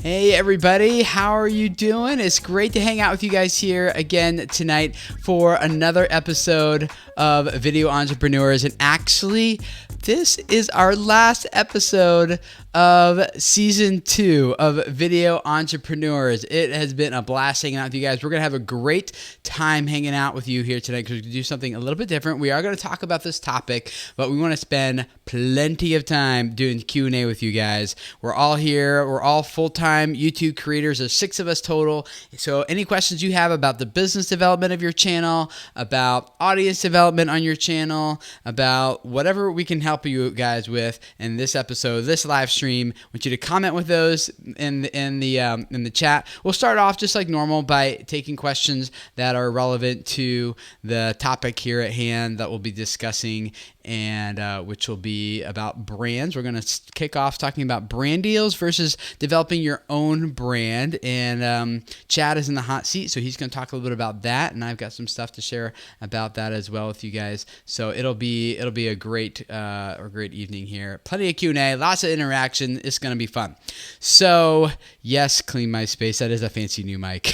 Hey everybody, how are you doing? It's great to hang out with you guys here again tonight for another episode of Video Entrepreneurs. And actually, this is our last episode of season 2 of Video Entrepreneurs. It has been a blast hanging out with you guys. We're going to have a great time hanging out with you here tonight because we're going to do something a little bit different. We are going to talk about this topic, but we want to spend plenty of time doing Q&A with you guys. We're all here. We're all full-time YouTube creators. There's 6 of us total. So any questions you have about the business development of your channel, about audience development on your channel, about whatever we can help you guys with in this episode, this live stream, I want you to comment with those in the chat. We'll start off just like normal by taking questions that are relevant to the topic here at hand that we'll be discussing, and which will be about brands. We're going to kick off talking about brand deals versus developing your own brand, and Chad is in the hot seat, so he's going to talk a little bit about that, and I've got some stuff to share about that as well with you guys. So it'll be a great evening here. Plenty of Q&A, lots of interaction. It's going to be fun. So yes, clean my space. That is a fancy new mic.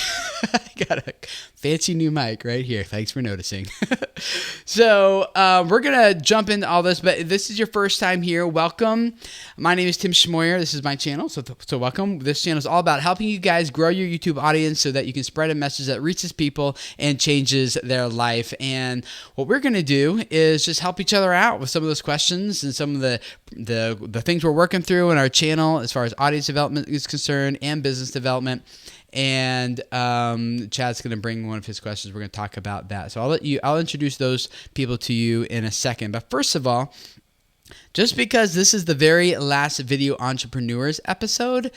I got a fancy new mic right here. Thanks for noticing. So we're going to jump into all this, but this is your first time here. Welcome. My name is Tim Schmoyer. This is my channel, so welcome. This channel is all about helping you guys grow your YouTube audience so that you can spread a message that reaches people and changes their life. And what we're going to do is just help each other out with some of those questions and some of the things we're working through in our channel as far as audience development is concerned and business development. And Chad's going to bring one of his questions. We're going to talk about that. So I'll introduce those people to you in a second. But first of all, just because this is the very last Video Entrepreneurs episode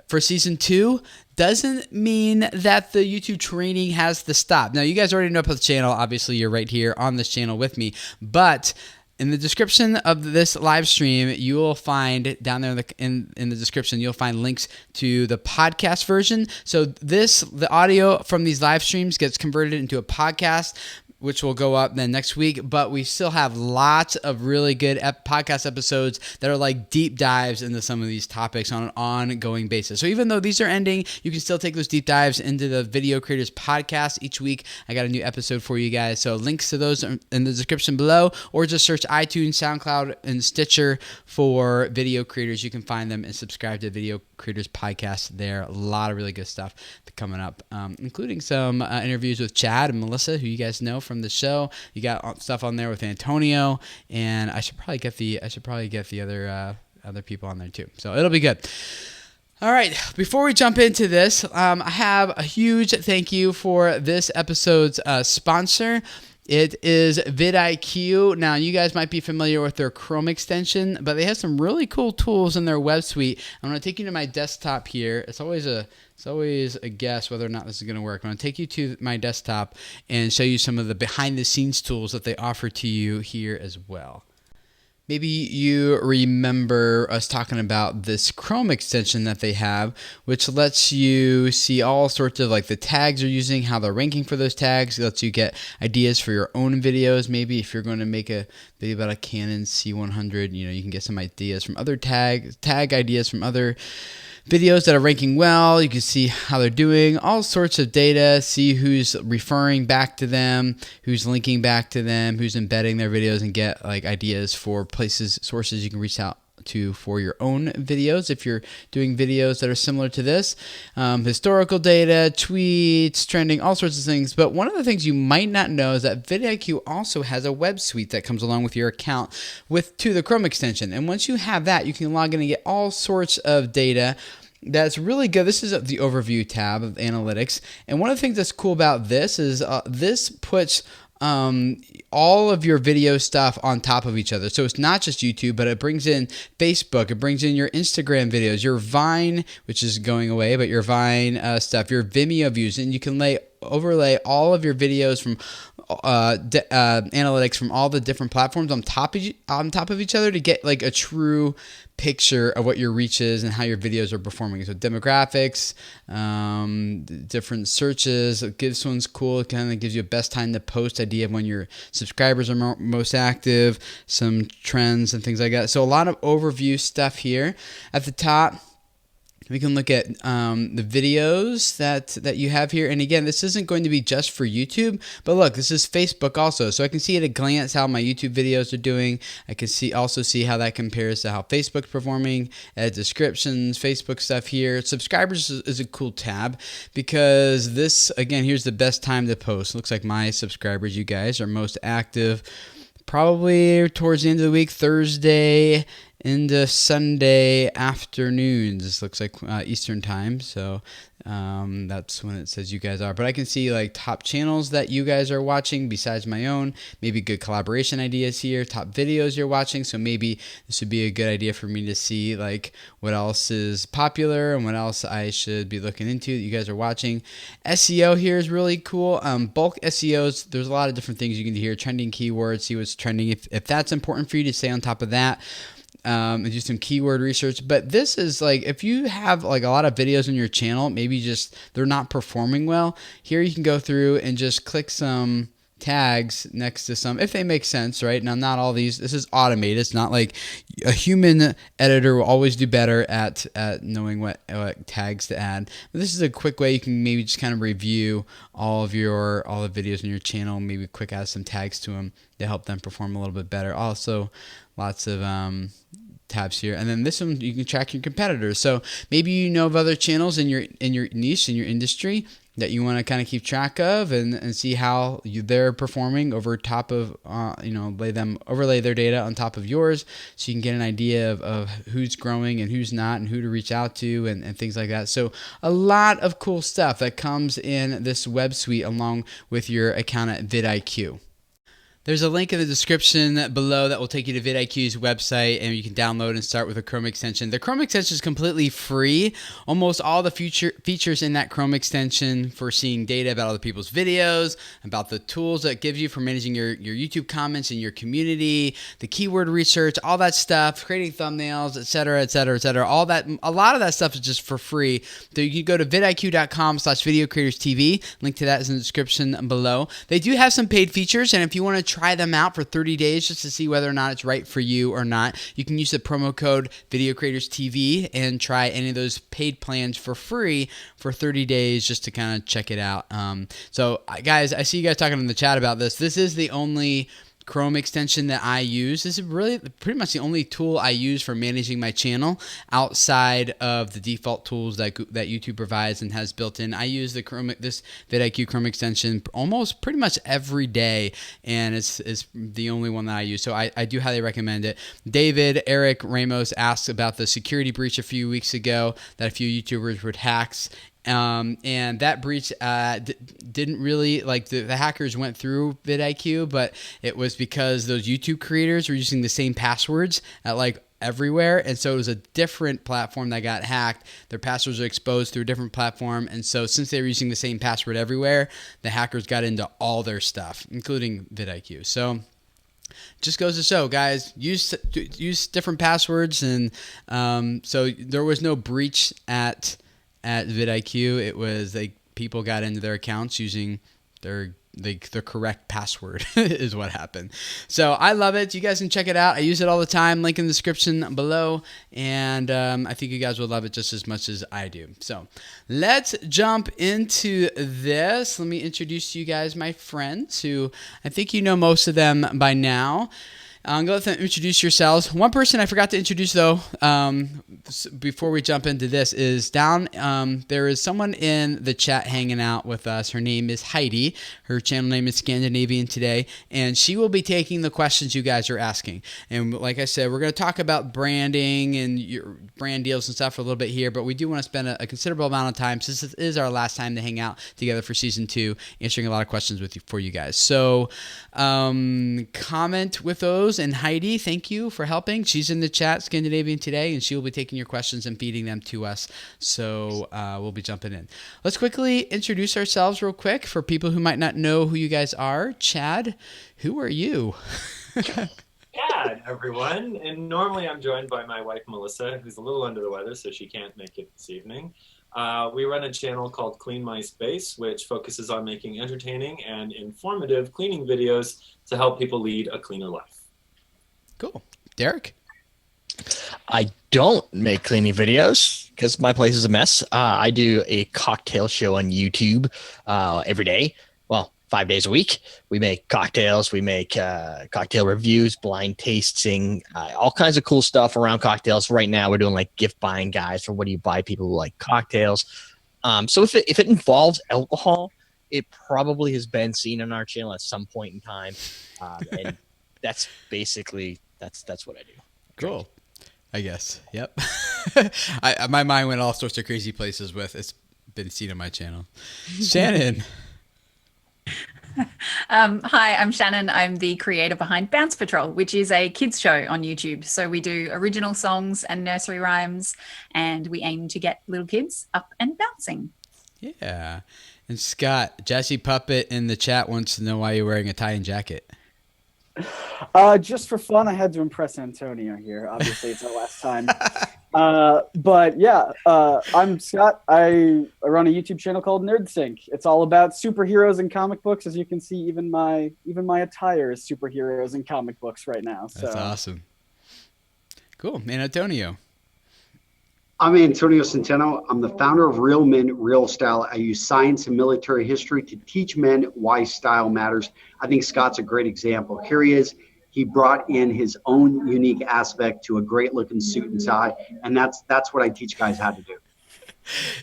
for season 2 doesn't mean that the YouTube training has to stop. Now, you guys already know about the channel. Obviously, you're right here on this channel with me. But in the description of this live stream, you will find down there in the description, you'll find links to the podcast version. So the audio from these live streams gets converted into a podcast, which will go up then next week, but we still have lots of really good podcast episodes that are like deep dives into some of these topics on an ongoing basis. So even though these are ending, you can still take those deep dives into the Video Creators Podcast each week. I got a new episode for you guys. So links to those are in the description below, or just search iTunes, SoundCloud, and Stitcher for Video Creators. You can find them and subscribe to Video Creators Podcast there. A lot of really good stuff coming up, including some interviews with Chad and Melissa, who you guys know from the show. You got stuff on there with Antonio, and I should probably get the other people on there too. So it'll be good. All right, before we jump into this, I have a huge thank you for this episode's sponsor. It is VidIQ. Now, you guys might be familiar with their Chrome extension, but they have some really cool tools in their web suite. I'm going to take you to my desktop here. It's always a guess whether or not this is going to work. I'm going to take you to my desktop and show you some of the behind-the-scenes tools that they offer to you here as well. Maybe you remember us talking about this Chrome extension that they have, which lets you see all sorts of like the tags they're using, how they're ranking for those tags. It lets you get ideas for your own videos. Maybe if you're going to make a video about a Canon C100, you can get some ideas from other tag ideas from other videos that are ranking well. You can see how they're doing, all sorts of data, see who's referring back to them, who's linking back to them, who's embedding their videos, and get like ideas for sources you can reach out to for your own videos if you're doing videos that are similar to this. Historical data, tweets, trending, all sorts of things. But one of the things you might not know is that VidIQ also has a web suite that comes along with your account to the Chrome extension. And once you have that, you can log in and get all sorts of data that's really good. This is the overview tab of analytics. And one of the things that's cool about this is this puts all of your video stuff on top of each other. So it's not just YouTube, but it brings in Facebook, it brings in your Instagram videos, your Vine, which is going away, but your Vine stuff, your Vimeo views, and you can overlay all of your videos from analytics from all the different platforms on top of each other to get like a true picture of what your reach is and how your videos are performing. So demographics, different searches. This one's cool. It kind of gives you a best time to post idea of when your subscribers are most active, some trends and things like that. So a lot of overview stuff here. At the top, We can look at the videos that you have here. And again, this isn't going to be just for YouTube, but look, this is Facebook also. So I can see at a glance how my YouTube videos are doing. I can also see how that compares to how Facebook's performing. Add descriptions, Facebook stuff here. Subscribers is a cool tab because this, again, here's the best time to post. Looks like my subscribers, you guys, are most active probably towards the end of the week, Thursday into Sunday afternoons. This looks like Eastern time, so that's when it says you guys are. But I can see like top channels that you guys are watching besides my own, maybe good collaboration ideas here, top videos you're watching. So maybe this would be a good idea for me to see like what else is popular and what else I should be looking into that you guys are watching. SEO here is really cool. Bulk SEOs, there's a lot of different things you can do here. Trending keywords, see what's trending. If that's important for you to stay on top of that. And do some keyword research. But this is like, if you have like a lot of videos on your channel, maybe just they're not performing well, here you can go through and just click some tags next to some, if they make sense, right? Now, not all these, this is automated. It's not like a human editor will always do better at knowing what tags to add. But this is a quick way you can maybe just kind of review all the videos on your channel, maybe quick add some tags to them to help them perform a little bit better. Also, lots of tabs here, and then this one you can track your competitors. So maybe you know of other channels in your niche, in your industry, that you want to kind of keep track of and see how they're performing over top of overlay their data on top of yours, so you can get an idea of who's growing and who's not, and who to reach out to, and things like that. So a lot of cool stuff that comes in this web suite along with your account at VidIQ. There's a link in the description below that will take you to vidIQ's website, and you can download and start with a Chrome extension. The Chrome extension is completely free. Almost all the features in that Chrome extension for seeing data about other people's videos, about the tools that gives you for managing your YouTube comments in your community, the keyword research, all that stuff, creating thumbnails, etc., etc., etc. All that, a lot of that stuff is just for free. So you can go to vidiq.com/videocreatorstv. Link to that is in the description below. They do have some paid features, and if you want to try them out for 30 days just to see whether or not it's right for you or not, you can use the promo code VidIQTV and try any of those paid plans for free for 30 days just to kind of check it out. So guys, I see you guys talking in the chat about this. This is the only Chrome extension that I use. This is really pretty much the only tool I use for managing my channel outside of the default tools that YouTube provides and has built in. I use this vidIQ Chrome extension almost pretty much every day, and it's the only one that I use. So I do highly recommend it. Eric Ramos asked about the security breach a few weeks ago that a few YouTubers were hacked. And that breach didn't really, like, the hackers went through vidIQ, but it was because those YouTube creators were using the same passwords at like everywhere, and so it was a different platform that got hacked. Their passwords are exposed through a different platform, and so since they were using the same password everywhere, the hackers got into all their stuff, including vidIQ. So just goes to show, guys, use different passwords, and so there was no breach at vidIQ. It was like people got into their accounts using the correct password is what happened. So I love it. You guys can check it out. I use it all the time. Link in the description below, and I think you guys will love it just as much as I do. So let's jump into this. Let me introduce you guys my friends, who I think you know most of them by now. I'm going to let them introduce yourselves. One person I forgot to introduce, though, before we jump into this, is down. There is someone in the chat hanging out with us. Her name is Heidi. Her channel name is Scandinavian Today, and she will be taking the questions you guys are asking. And like I said, we're going to talk about branding and your brand deals and stuff for a little bit here, but we do want to spend a considerable amount of time, since this is our last time to hang out together for Season 2, answering a lot of questions for you guys. So comment with those. And Heidi, thank you for helping. She's in the chat, Scandinavian Today, and she will be taking your questions and feeding them to us. So we'll be jumping in. Let's quickly introduce ourselves real quick for people who might not know who you guys are. Chad, who are you? Chad, everyone. And normally I'm joined by my wife, Melissa, who's a little under the weather, so she can't make it this evening. We run a channel called Clean My Space, which focuses on making entertaining and informative cleaning videos to help people lead a cleaner life. Cool. Derek? I don't make cleaning videos. because my place is a mess, I do a cocktail show on YouTube every day. Well, 5 days a week. We make cocktails. We make cocktail reviews, blind tasting, all kinds of cool stuff around cocktails. Right now, we're doing like gift buying guides for what do you buy people who like cocktails. So if it involves alcohol, it probably has been seen on our channel at some point in time, and that's basically that's what I do. Cool. I guess. Yep. My mind went all sorts of crazy places with it's been seen on my channel. Shannon. Hi, I'm Shannon. I'm the creator behind Bounce Patrol, which is a kids show on YouTube. So we do original songs and nursery rhymes, and we aim to get little kids up and bouncing. Yeah. And Scott, Jesse Puppet in the chat wants to know why you're wearing a tie and jacket. Just for fun, I had to impress Antonio here. Obviously, it's our last time. But yeah, I'm Scott. I run a YouTube channel called NerdSync. It's all about superheroes and comic books. As you can see, even my attire is superheroes and comic books right now. So. That's awesome. Cool. And Antonio. I'm Antonio Centeno. I'm the founder of Real Men, Real Style. I use science and military history to teach men why style matters. I think Scott's a great example. Here he is. He brought in his own unique aspect to a great looking suit and tie. And that's what I teach guys how to do.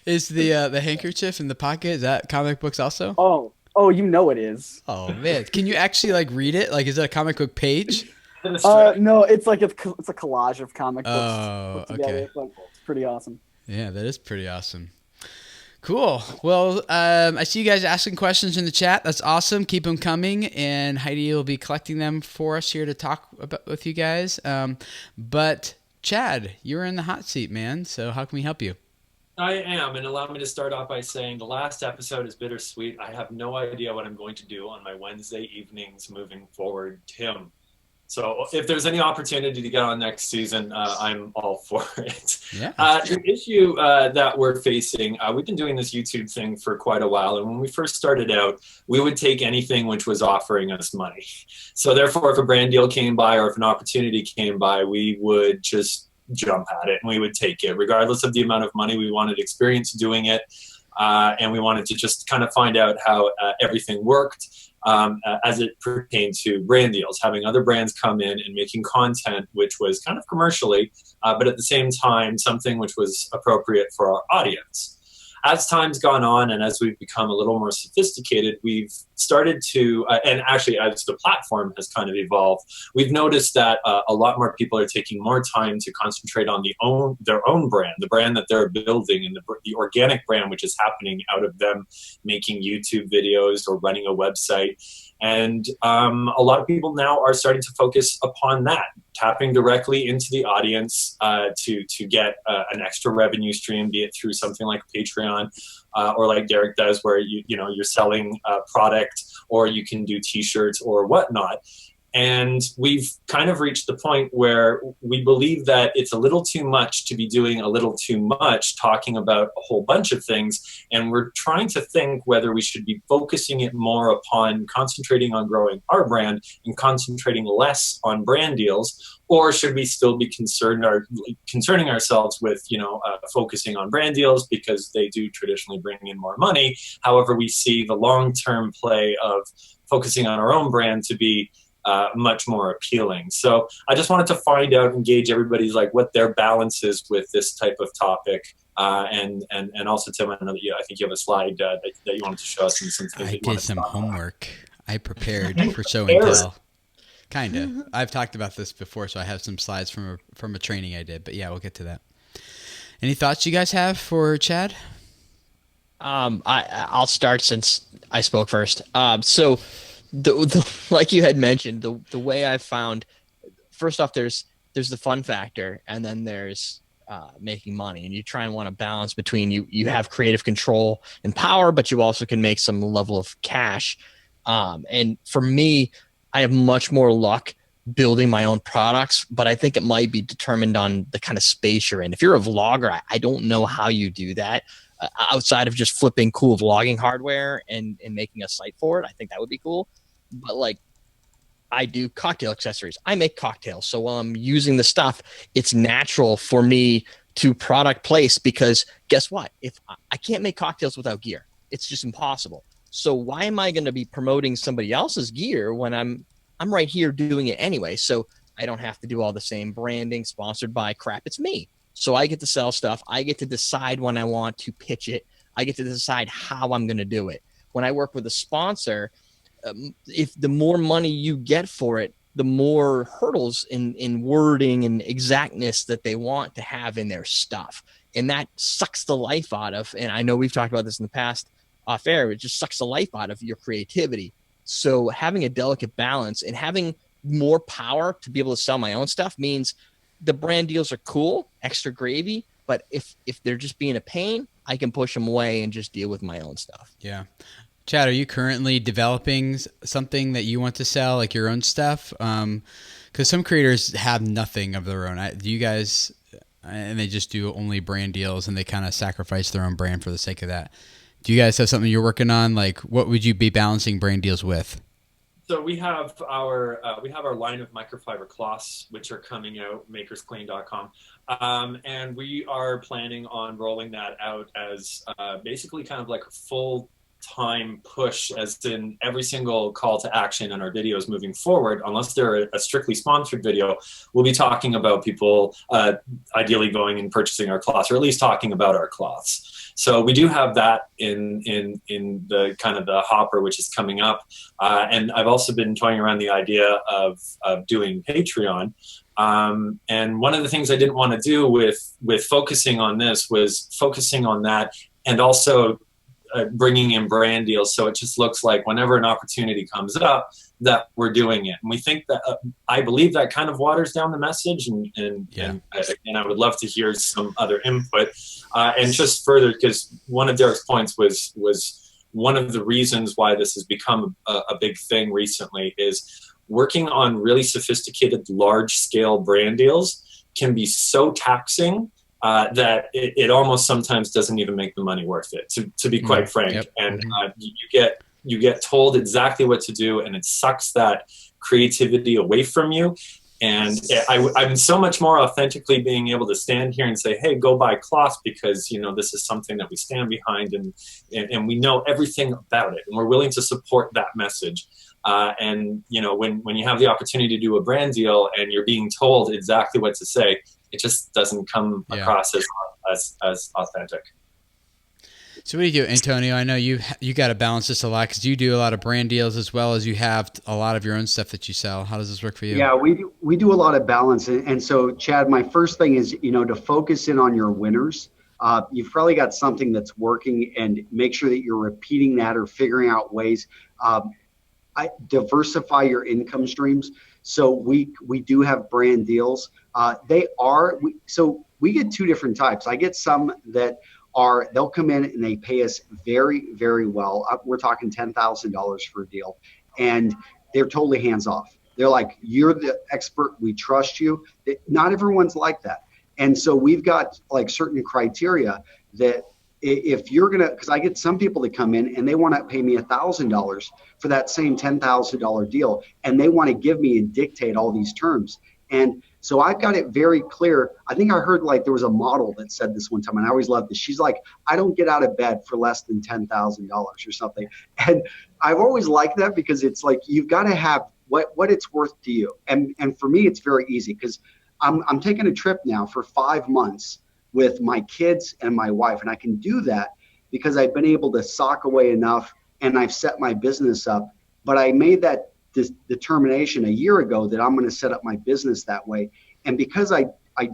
Is the handkerchief in the pocket, is that comic books also? Oh, you know it is. Oh man. Can you actually like read it? Like, is it a comic book page? No, it's like it's a collage of comic books. Oh, okay. It's pretty awesome. Yeah, that is pretty awesome. Cool. Well, I see you guys asking questions in the chat. That's awesome. Keep them coming, and Heidi will be collecting them for us here to talk about with you guys. But Chad, you're in the hot seat, man. So how can we help you? I am, and allow me to start off by saying the last episode is bittersweet. I have no idea what I'm going to do on my Wednesday evenings moving forward, Tim. So if there's any opportunity to get on next season, I'm all for it. Yeah. The issue that we're facing, we've been doing this YouTube thing for quite a while. And when we first started out, we would take anything which was offering us money. So therefore, if a brand deal came by or if an opportunity came by, we would just jump at it and we would take it, regardless of the amount of money. We wanted experience doing it. And we wanted to just kind of find out how everything worked. As it pertained to brand deals, having other brands come in and making content which was kind of commercially, but at the same time, something which was appropriate for our audience. As time's gone on and as we've become a little more sophisticated, we've started to, and actually as the platform has kind of evolved, we've noticed that a lot more people are taking more time to concentrate on their own brand, the brand that they're building, and the organic brand which is happening out of them making YouTube videos or running a website. And a lot of people now are starting to focus upon that, tapping directly into the audience to get an extra revenue stream, be it through something like Patreon or like Derek does, where you're selling a product, or you can do T-shirts or whatnot. And we've kind of reached the point where we believe that it's a little too much to be doing a little too much, talking about a whole bunch of things. And we're trying to think whether we should be focusing it more upon concentrating on growing our brand and concentrating less on brand deals, or should we still be concerning ourselves with, focusing on brand deals because they do traditionally bring in more money. However, we see the long-term play of focusing on our own brand to be much more appealing. So I just wanted to find out, engage everybody's what their balance is with this type of topic. And also, Tim, I know that I think you have a slide that you wanted to show us. And some things I did some homework. I prepared for show and tell. Kind of. I've talked about this before, so I have some slides from a training I did. But yeah, we'll get to that. Any thoughts you guys have for Chad? I'll start since I spoke first. So like you had mentioned, the way I found, first off, there's the fun factor, and then there's making money, and you try and want to balance between you have creative control and power, but you also can make some level of cash. And for me, I have much more luck building my own products, but I think it might be determined on the kind of space you're in. If you're a vlogger, I don't know how you do that outside of just flipping cool vlogging hardware and making a site for it. I think that would be cool. But I do cocktail accessories. I make cocktails. So while I'm using the stuff, it's natural for me to product place, because guess what? If I can't make cocktails without gear, it's just impossible. So why am I going to be promoting somebody else's gear when I'm right here doing it anyway? So I don't have to do all the same branding, sponsored by crap. It's me. So I get to sell stuff. I get to decide when I want to pitch it. I get to decide how I'm going to do it. When I work with a sponsor, if the more money you get for it, the more hurdles in wording and exactness that they want to have in their stuff. And that sucks the life out of, and I know we've talked about this in the past off air, it just sucks the life out of your creativity. So having a delicate balance and having more power to be able to sell my own stuff means the brand deals are cool, extra gravy, but if they're just being a pain, I can push them away and just deal with my own stuff. Yeah. Chad, are you currently developing something that you want to sell, like your own stuff? Because some creators have nothing of their own. Do you guys, and they just do only brand deals and they kind of sacrifice their own brand for the sake of that. Do you guys have something you're working on? Like, what would you be balancing brand deals with? So we have our line of microfiber cloths, which are coming out, makersclean.com. And we are planning on rolling that out as basically kind of like a full time push, as in every single call to action in our videos moving forward, unless they're a strictly sponsored video, we'll be talking about people ideally going and purchasing our cloths, or at least talking about our cloths. So we do have that in the kind of the hopper, which is coming up. And I've also been toying around the idea of doing Patreon. And one of the things I didn't want to do with focusing on this was focusing on that, and also bringing in brand deals, so it just looks like whenever an opportunity comes up that we're doing it. And we think that I believe that kind of waters down the message, and I would love to hear some other input. And just further, because one of Derek's points was one of the reasons why this has become a big thing recently, is working on really sophisticated, large-scale brand deals can be so taxing that it almost sometimes doesn't even make the money worth it, to be quite frank. Yep. And you get told exactly what to do, and it sucks that creativity away from you. And I'm so much more authentically being able to stand here and say, hey, go buy cloths, because this is something that we stand behind, and we know everything about it, and we're willing to support that message. And when you have the opportunity to do a brand deal and you're being told exactly what to say, it just doesn't come across as authentic. So what do you do, Antonio? I know you got to balance this a lot, because you do a lot of brand deals as well as you have a lot of your own stuff that you sell. How does this work for you? Yeah, we do a lot of balance. And so, Chad, my first thing is, to focus in on your winners. You've probably got something that's working, and make sure that you're repeating that or figuring out ways. Diversify your income streams. So we do have brand deals. So we get two different types. I get some that they'll come in and they pay us very, very well. We're talking $10,000 for a deal, and they're totally hands off. They're like, you're the expert, we trust you. Not everyone's like that. And so we've got like certain criteria that if you're going to, because I get some people that come in and they want to pay me $1,000 for that same $10,000 deal, and they want to give me and dictate all these terms. And so I've got it very clear. I think I heard like there was a model that said this one time, and I always loved this. She's like, I don't get out of bed for less than $10,000 or something. And I've always liked that, because it's like, you've got to have what it's worth to you. And for me, it's very easy, because I'm taking a trip now for 5 months with my kids and my wife. And I can do that because I've been able to sock away enough, and I've set my business up. But I made that determination a year ago that I'm going to set up my business that way. And because I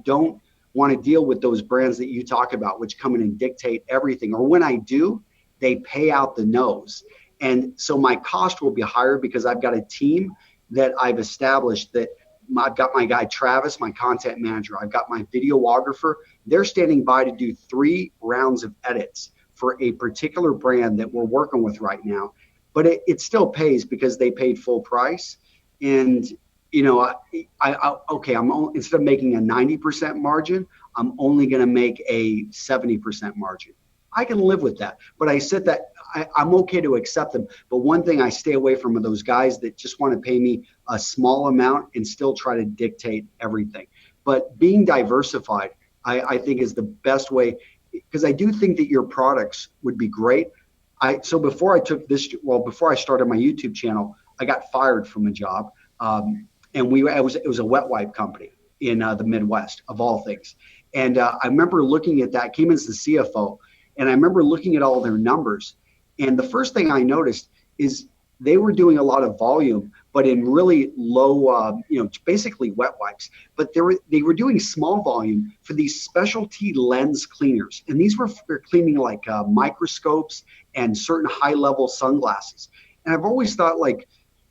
don't want to deal with those brands that you talk about, which come in and dictate everything, or when I do, they pay out the nose. And so my cost will be higher, because I've got a team that I've established. That I've got my guy Travis, my content manager. I've got my videographer. They're standing by to do 3 rounds of edits for a particular brand that we're working with right now. But it still pays, because they paid full price. And I'm instead of making a 90% margin, I'm only going to make a 70% margin. I can live with that, but I said that I'm okay to accept them. But one thing I stay away from are those guys that just want to pay me a small amount and still try to dictate everything. But being diversified, I think is the best way, because I do think that your products would be great. So before I started my YouTube channel, I got fired from a job, and it was a wet wipe company in the Midwest of all things. And I remember looking at that, came as the CFO, and I remember looking at all their numbers. And the first thing I noticed is they were doing a lot of volume, but in really low, basically wet wipes. But they were doing small volume for these specialty lens cleaners, and these were for cleaning like microscopes and certain high-level sunglasses. And I've always thought, like,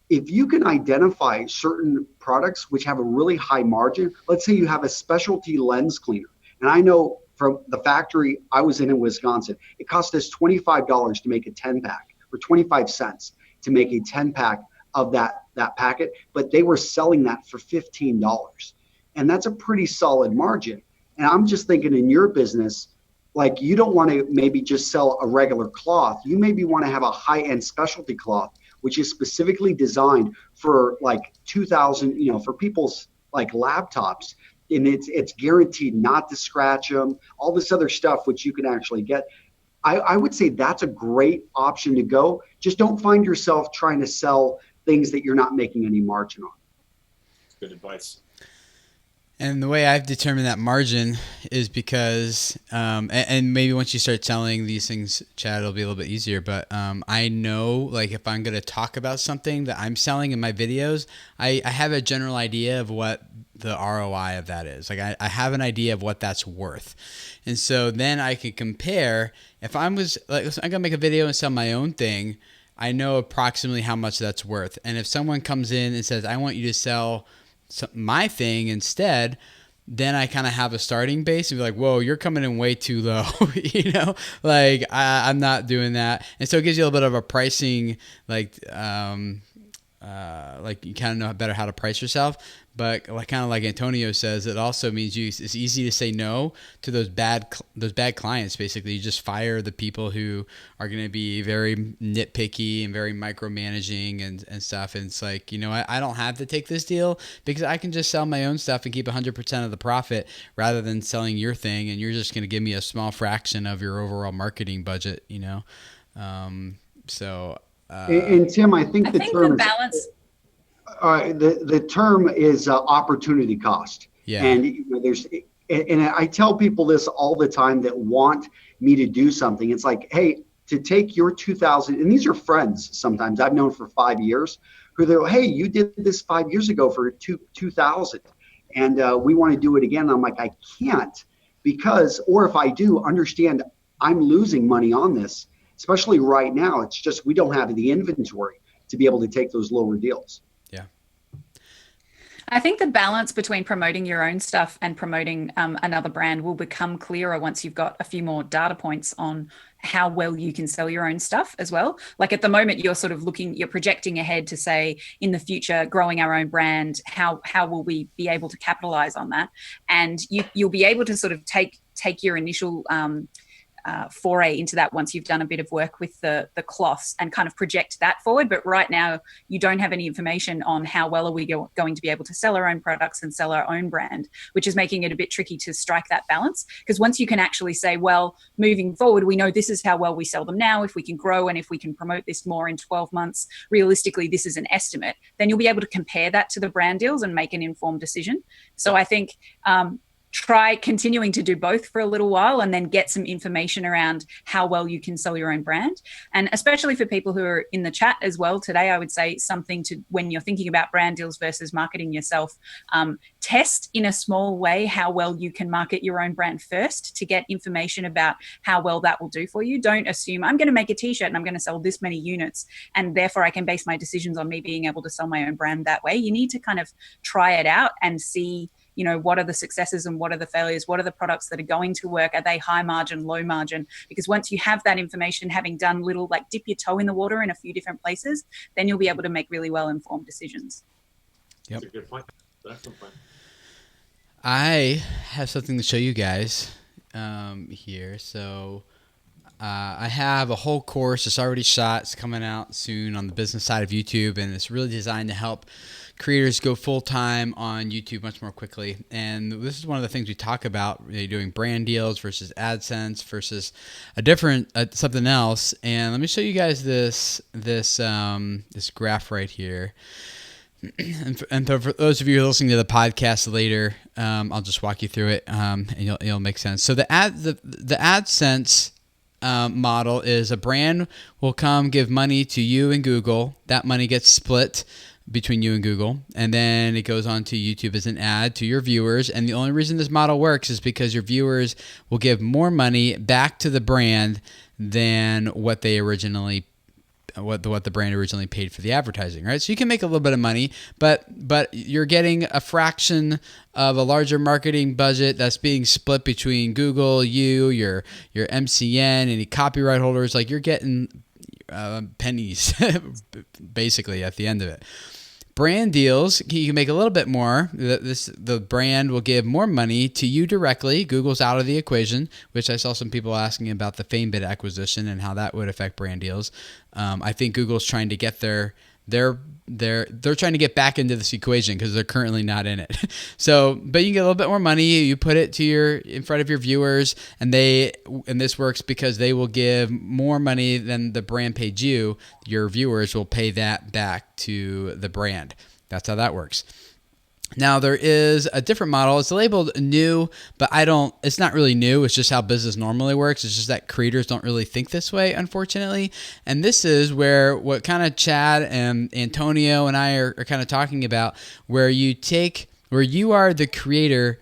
if you can identify certain products which have a really high margin, let's say you have a specialty lens cleaner, and I know from the factory I was in Wisconsin, it cost us $25 to make a 10-pack, or 25 cents to make a 10-pack of that packet, but they were selling that for $15. And that's a pretty solid margin. And I'm just thinking, in your business, like, you don't want to maybe just sell a regular cloth. You maybe want to have a high-end specialty cloth, which is specifically designed for like 2000, for people's like laptops. And it's guaranteed not to scratch them, all this other stuff, which you can actually get. I would say that's a great option to go. Just don't find yourself trying to sell things that you're not making any margin on. Good advice. And the way I've determined that margin is because, and maybe once you start selling these things, Chad, it'll be a little bit easier. But I know, like, if I'm going to talk about something that I'm selling in my videos, I have a general idea of what the ROI of that is. Like, I have an idea of what that's worth. And so then I can compare. If I'm going to make a video and sell my own thing, I know approximately how much that's worth. And if someone comes in and says, I want you to sell my thing instead, then I kind of have a starting base and be like, whoa, you're coming in way too low. Like, I'm not doing that. And so it gives you a little bit of a pricing, like you kind of know better how to price yourself. But kind of like Antonio says, it also means it's easy to say no to those bad clients. Basically, you just fire the people who are going to be very nitpicky and very micromanaging and stuff. And it's like, I don't have to take this deal because I can just sell my own stuff and keep 100% of the profit rather than selling your thing. And you're just going to give me a small fraction of your overall marketing budget. And Tim, I think the balance. The term is opportunity cost. Yeah. And and I tell people this all the time that want me to do something. It's like, hey, to take your 2000, and these are friends sometimes I've known for 5 years, who they're, hey, you did this 5 years ago for 2000, and we want to do it again. And I'm like, I can't, because, or if I do, understand I'm losing money on this, especially right now. It's just we don't have the inventory to be able to take those lower deals. I think the balance between promoting your own stuff and promoting another brand will become clearer once you've got a few more data points on how well you can sell your own stuff as well. Like, at the moment, you're sort of you're projecting ahead to say, in the future, growing our own brand, how will we be able to capitalize on that? And you'll be able to sort of take your initial foray into that once you've done a bit of work with the cloths and kind of project that forward. But right now, you don't have any information on how well are we going to be able to sell our own products and sell our own brand, which is making it a bit tricky to strike that balance. Because once you can actually say, well, moving forward, we know this is how well we sell them now. If we can grow and if we can promote this more in 12 months, realistically, this is an estimate. Then you'll be able to compare that to the brand deals and make an informed decision. So I think try continuing to do both for a little while and then get some information around how well you can sell your own brand. And especially for people who are in the chat as well today, I would say something to, when you're thinking about brand deals versus marketing yourself, test in a small way how well you can market your own brand first to get information about how well that will do for you. Don't assume I'm going to make a t-shirt and I'm going to sell this many units and therefore I can base my decisions on me being able to sell my own brand that way. You need to kind of try it out and see, what are the successes and what are the failures? What are the products that are going to work? Are they high margin, low margin? Because once you have that information, having done little, like, dip your toe in the water in a few different places, then you'll be able to make really well-informed decisions. Yep. That's a good point. Excellent point. I have something to show you guys here. So I have a whole course. It's already shot. It's coming out soon on the business side of YouTube, and it's really designed to help creators go full time on YouTube much more quickly. And this is one of the things we talk about, doing brand deals versus AdSense versus a different something else. And let me show you guys this graph right here. And for those of you who are listening to the podcast later, I'll just walk you through it, and it'll make sense. So the AdSense model is a brand will come give money to you and Google. That money gets split between you and Google, and then it goes on to YouTube as an ad to your viewers. And the only reason this model works is because your viewers will give more money back to the brand than what they originally what the brand originally paid for the advertising, right? So you can make a little bit of money, but you're getting a fraction of a larger marketing budget that's being split between Google, your MCN, any copyright holders. Like, you're getting pennies basically at the end of it. Brand deals, you can make a little bit more. The brand will give more money to you directly. Google's out of the equation, which I saw some people asking about the FameBit acquisition and how that would affect brand deals. I think Google's trying to get they're trying to get back into this equation because they're currently not in it. So, but you can get a little bit more money. You put it in front of your viewers, and this works because they will give more money than the brand paid you. Your viewers will pay that back to the brand. That's how that works. Now, there is a different model. It's labeled new, but it's not really new. It's just how business normally works. It's just that creators don't really think this way, unfortunately. And this is what kind of Chad and Antonio and I are kind of talking about, where you are the creator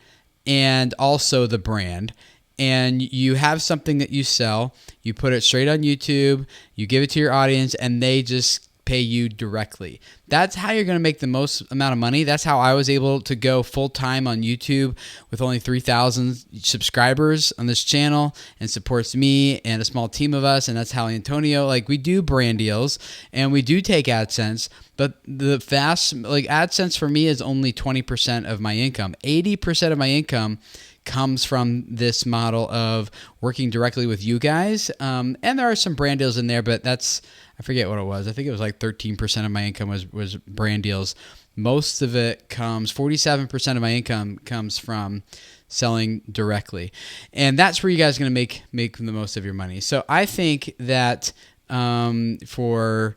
and also the brand, and you have something that you sell. You put it straight on YouTube, you give it to your audience, and they just pay you directly. That's how you're going to make the most amount of money. That's how I was able to go full time on YouTube with only 3,000 subscribers on this channel, and supports me and a small team of us. And that's how Antonio, we do brand deals and we do take AdSense, but AdSense for me is only 20% of my income. 80% of my income comes from this model of working directly with you guys. And there are some brand deals in there, but I forget what it was. I think it was 13% of my income was brand deals. Most of it 47% of my income comes from selling directly. And that's where you guys are going to make the most of your money. So I think that for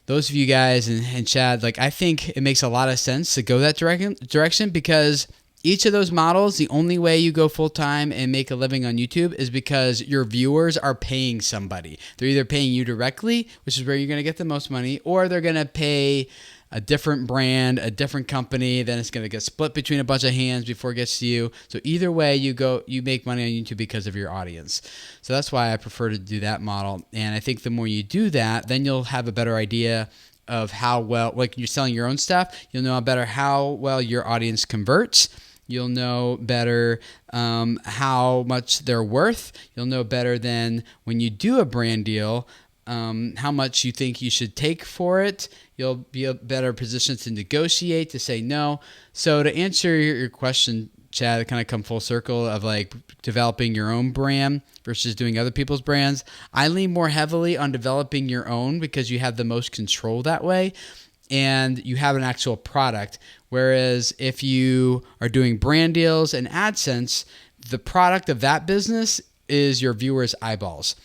those of you guys and Chad, I think it makes a lot of sense to go that direction, because each of those models, the only way you go full-time and make a living on YouTube is because your viewers are paying somebody. They're either paying you directly, which is where you're going to get the most money, or they're going to pay a different brand, a different company. Then it's going to get split between a bunch of hands before it gets to you. So either way, you make money on YouTube because of your audience. So that's why I prefer to do that model. And I think the more you do that, then you'll have a better idea of how well, you're selling your own stuff, you'll know better how well your audience converts. You'll know better how much they're worth. You'll know better than when you do a brand deal, how much you think you should take for it. You'll be a better position to negotiate, to say no. So to answer your question, Chad, kind of come full circle of developing your own brand versus doing other people's brands. I lean more heavily on developing your own because you have the most control that way, and you have an actual product. Whereas if you are doing brand deals and AdSense, the product of that business is your viewers' eyeballs.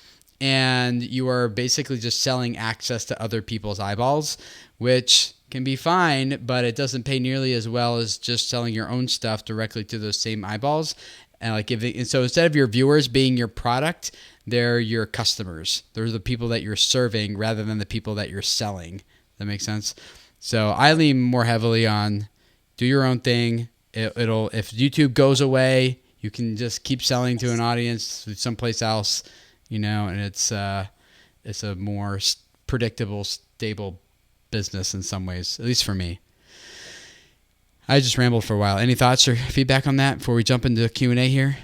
And you are basically just selling access to other people's eyeballs, which can be fine, but it doesn't pay nearly as well as just selling your own stuff directly to those same eyeballs. And so instead of your viewers being your product, they're your customers. They're the people that you're serving rather than the people that you're selling. That makes sense? So I lean more heavily on do your own thing. It'll if YouTube goes away, you can just keep selling to an audience someplace else, and it's a more predictable, stable business in some ways, at least for me. I just rambled for a while. Any thoughts or feedback on that before we jump into Q&A here?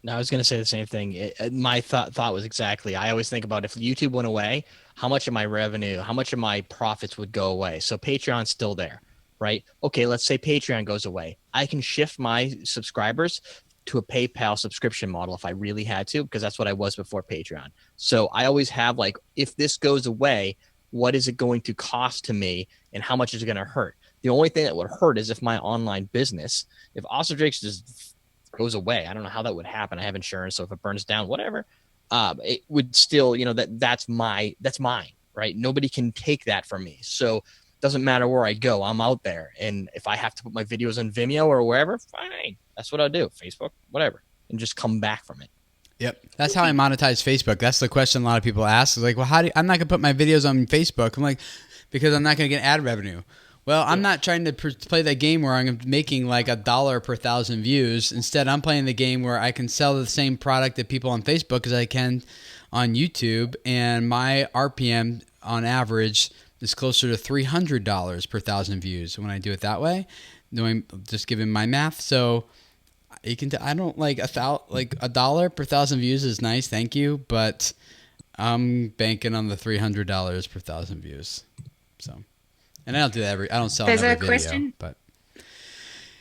No, I was going to say the same thing. My thought was exactly, I always think about if YouTube went away, how much of my revenue, how much of my profits would go away. So Patreon's still there, right? Okay, let's say Patreon goes away. I can shift my subscribers to a PayPal subscription model if I really had to, because that's what I was before Patreon. So I always have if this goes away, what is it going to cost to me and how much is it going to hurt? The only thing that would hurt is if my online business, if Awesome Drakes just goes away. I don't know how that would happen. I have insurance, so if it burns down, whatever, it would still, that's mine, right? Nobody can take that from me. So it doesn't matter where I go, I'm out there. And if I have to put my videos on Vimeo or wherever, fine. That's what I'll do. Facebook, whatever, and just come back from it. Yep. That's how I monetize Facebook. That's the question a lot of people ask. Is like, well, I'm not going to put my videos on Facebook. I'm like, because I'm not going to get ad revenue. Well, I'm not trying to play that game where I'm making like $1 per 1,000 views. Instead, I'm playing the game where I can sell the same product to people on Facebook as I can on YouTube. And my RPM on average is closer to $300 per 1,000 views when I do it that way, just giving my math. So you can. I don't like $1 per 1,000 views is nice, thank you, but I'm banking on the $300 per 1,000 views. So, and I don't do that I don't sell There's every a video, question. but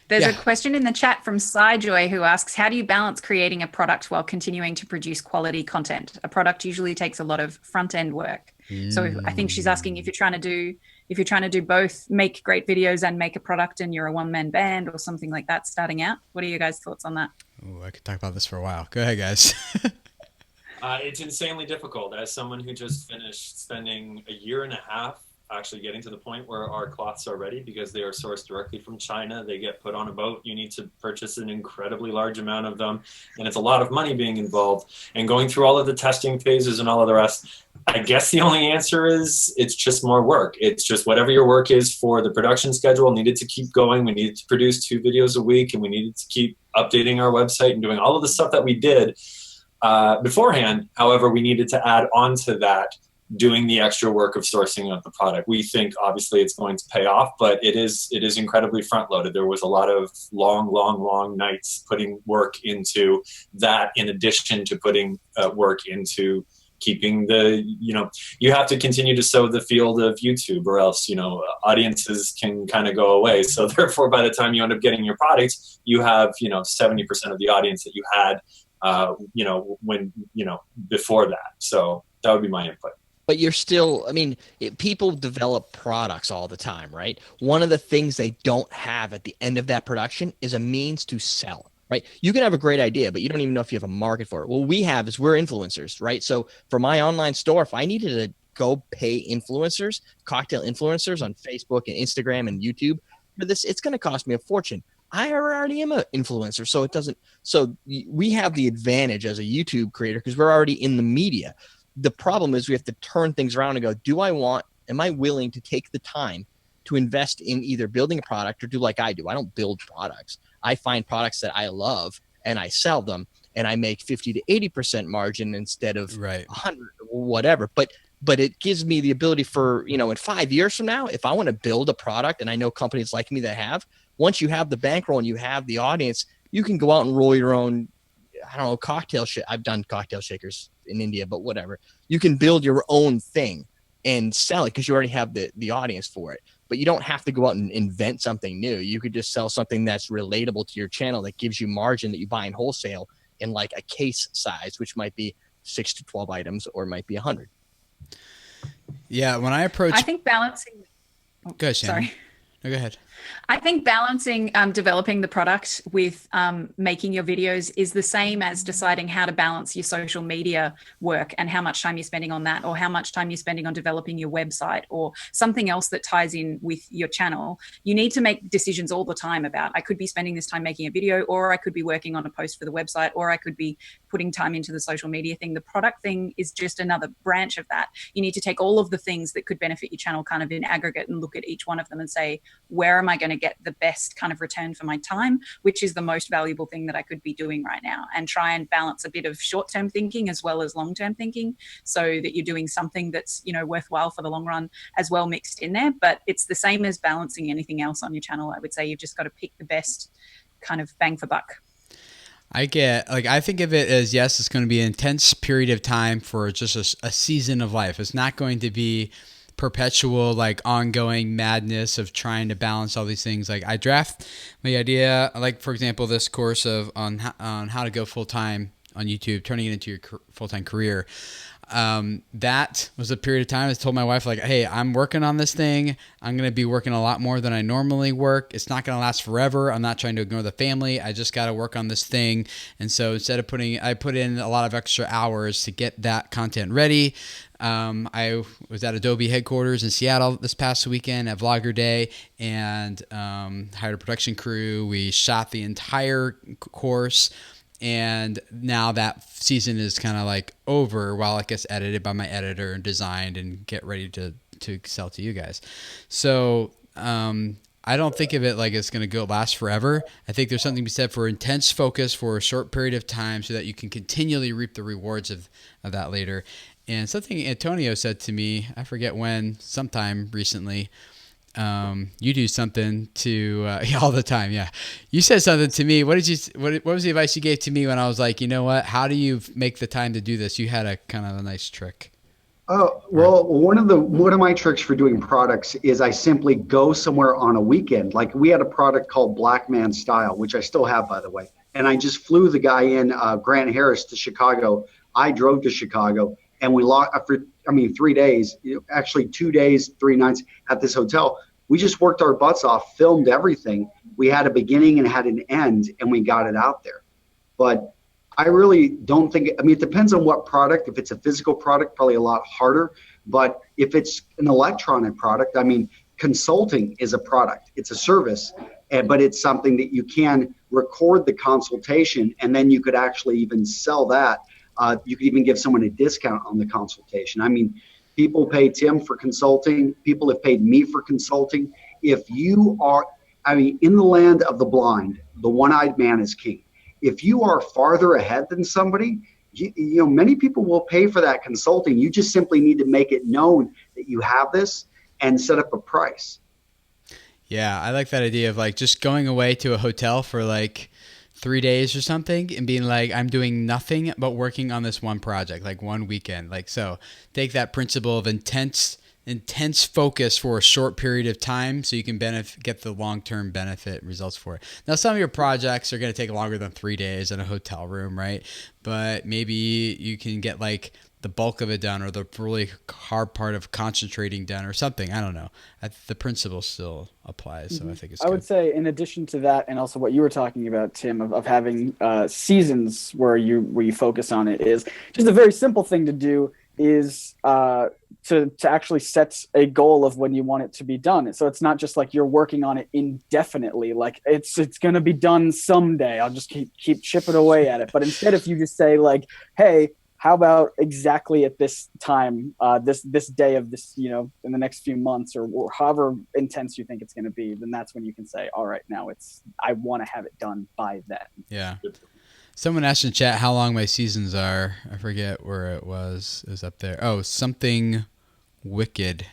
There's a question in the chat from Cyjoy who asks, how do you balance creating a product while continuing to produce quality content? A product usually takes a lot of front end work. So I think she's asking if you're trying to do both, make great videos and make a product, and you're a one-man band or something like that starting out. What are your guys' thoughts on that? Ooh, I could talk about this for a while. Go ahead, guys. It's insanely difficult. As someone who just finished spending a year and a half actually getting to the point where our cloths are ready because they are sourced directly from China. They get put on a boat. You need to purchase an incredibly large amount of them, and it's a lot of money being involved. And going through all of the testing phases and all of the rest, I guess the only answer is it's just more work. It's just whatever your work is for the production schedule needed to keep going. We needed to produce 2 videos a week, and we needed to keep updating our website and doing all of the stuff that we did beforehand. However, we needed to add on to that doing the extra work of sourcing of the product. We think obviously it's going to pay off, but it is incredibly front loaded. There was a lot of long nights putting work into that, in addition to putting work into keeping the, you have to continue to sow the field of YouTube, or else, audiences can kind of go away. So therefore, by the time you end up getting your products, you have, 70% of the audience that you had, before that. So that would be my input. But you're still, people develop products all the time, right? One of the things they don't have at the end of that production is a means to sell, right? You can have a great idea, but you don't even know if you have a market for it. What we have is we're influencers, right? So for my online store, if I needed to go pay influencers, cocktail influencers on Facebook and Instagram and YouTube for this, it's going to cost me a fortune. I already am an influencer, so it doesn't. So we have the advantage as a YouTube creator because we're already in the media. The problem is we have to turn things around and go, am I willing to take the time to invest in either building a product or do like I do? I don't build products. I find products that I love and I sell them, and I make 50 to 80% margin instead of 100 or whatever. But it gives me the ability for, in 5 years from now, if I want to build a product, and I know companies like me that have, once you have the bankroll and you have the audience, you can go out and roll your own, cocktail shit. I've done cocktail shakers in India, but whatever. You can build your own thing and sell it because you already have the audience for it. But you don't have to go out and invent something new. You could just sell something that's relatable to your channel that gives you margin that you buy in wholesale in like a case size, which might be 6 to 12 items or it might be 100. Yeah, when I think balancing. Go ahead, Shannon. Sorry. No, go ahead. I think balancing developing the product with making your videos is the same as deciding how to balance your social media work and how much time you're spending on that, or how much time you're spending on developing your website or something else that ties in with your channel. You need to make decisions all the time about, I could be spending this time making a video, or I could be working on a post for the website, or I could be putting time into the social media thing. The product thing is just another branch of that. You need to take all of the things that could benefit your channel kind of in aggregate and look at each one of them and say, where am I going to get the best kind of return for my time, which is the most valuable thing that I could be doing right now, and try and balance a bit of short-term thinking as well as long-term thinking, so that you're doing something that's, worthwhile for the long run as well mixed in there. But it's the same as balancing anything else on your channel. I would say you've just got to pick the best kind of bang for buck. I think of it as, yes, it's going to be an intense period of time for just a season of life. It's not going to be perpetual, like ongoing madness of trying to balance all these things. Like I draft my idea, like for example, this course on how to go full-time on YouTube, turning it into your full-time career. that was a period of time. I told my wife, like, hey, I'm working on this thing. I'm going to be working a lot more than I normally work. It's not going to last forever. I'm not trying to ignore the family. I just got to work on this thing. And so instead of I put in a lot of extra hours to get that content ready. I was at Adobe headquarters in Seattle this past weekend at Vlogger Day, and hired a production crew. We shot the entire course, and now that season is kind of like over while it gets edited by my editor and designed and get ready to sell to you guys. So I don't think of it like it's going to last forever. I think there's something to be said for intense focus for a short period of time so that you can continually reap the rewards of that later. And something Antonio said to me, I forget when, sometime recently, you do something to all the time. Yeah. You said something to me. What was the advice you gave to me when I was like, you know what, how do you make the time to do this? You had a kind of a nice trick. Oh, well, one of my tricks for doing products is I simply go somewhere on a weekend. Like we had a product called Black Man Style, which I still have, by the way. And I just flew the guy in, Grant Harris, to Chicago. I drove to Chicago, and we lost after, 3 days, actually 2 days, 3 nights at this hotel. We just worked our butts off, filmed everything. We had a beginning and had an end, and we got it out there. But I really don't think, it depends on what product. If it's a physical product, probably a lot harder. But if it's an electronic product, consulting is a product. It's a service, but it's something that you can record the consultation, and then you could actually even sell that. You could even give someone a discount on the consultation. People pay Tim for consulting. People have paid me for consulting. If you are, in the land of the blind, the one-eyed man is king. If you are farther ahead than somebody, many people will pay for that consulting. You just simply need to make it known that you have this and set up a price. Yeah, I like that idea of like just going away to a hotel for like 3 days or something and being like, I'm doing nothing but working on this one project, like one weekend. Like, so take that principle of intense focus for a short period of time so you can get the long-term benefit results for it. Now, some of your projects are going to take longer than 3 days in a hotel room, right? But maybe you can get like the bulk of it done, or the really hard part of concentrating done, or something. I don't know. The principle still applies, so I think it's good. I would say, in addition to that, and also what you were talking about, Tim, of having seasons where you focus on it, is just a very simple thing to do is to actually set a goal of when you want it to be done. So it's not just like you're working on it indefinitely, like it's going to be done someday, I'll just keep chipping away at it. But instead, if you just say like, hey, how about exactly at this time, this day of this, in the next few months, or however intense you think it's going to be, then that's when you can say, all right, now I want to have it done by then. Yeah. Someone asked in chat how long my seasons are. I forget where it was. It was up there. Oh, something wicked.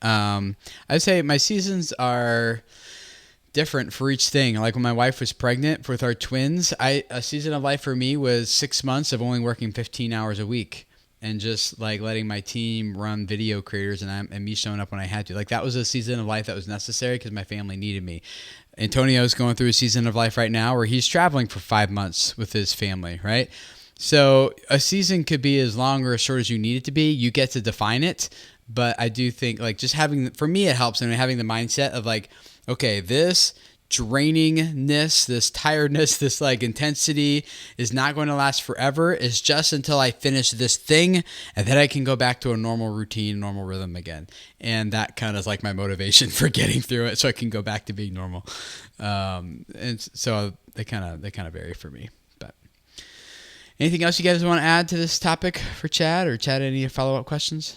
I'd say my seasons are different for each thing. Like when my wife was pregnant with our twins, a season of life for me was 6 months of only working 15 hours a week and just like letting my team run video creators and me showing up when I had to. Like that was a season of life that was necessary because my family needed me. Antonio's going through a season of life right now where he's traveling for 5 months with his family, right? So a season could be as long or as short as you need it to be. You get to define it. But I do think like just for me, it helps. Having the mindset of like, okay, this drainingness, this tiredness, this like intensity is not going to last forever. It's just until I finish this thing, and then I can go back to a normal routine, normal rhythm again. And that kind of is like my motivation for getting through it, so I can go back to being normal. And so they kind of vary for me. But anything else you guys want to add to this topic for Chad, or Chad, any follow-up questions?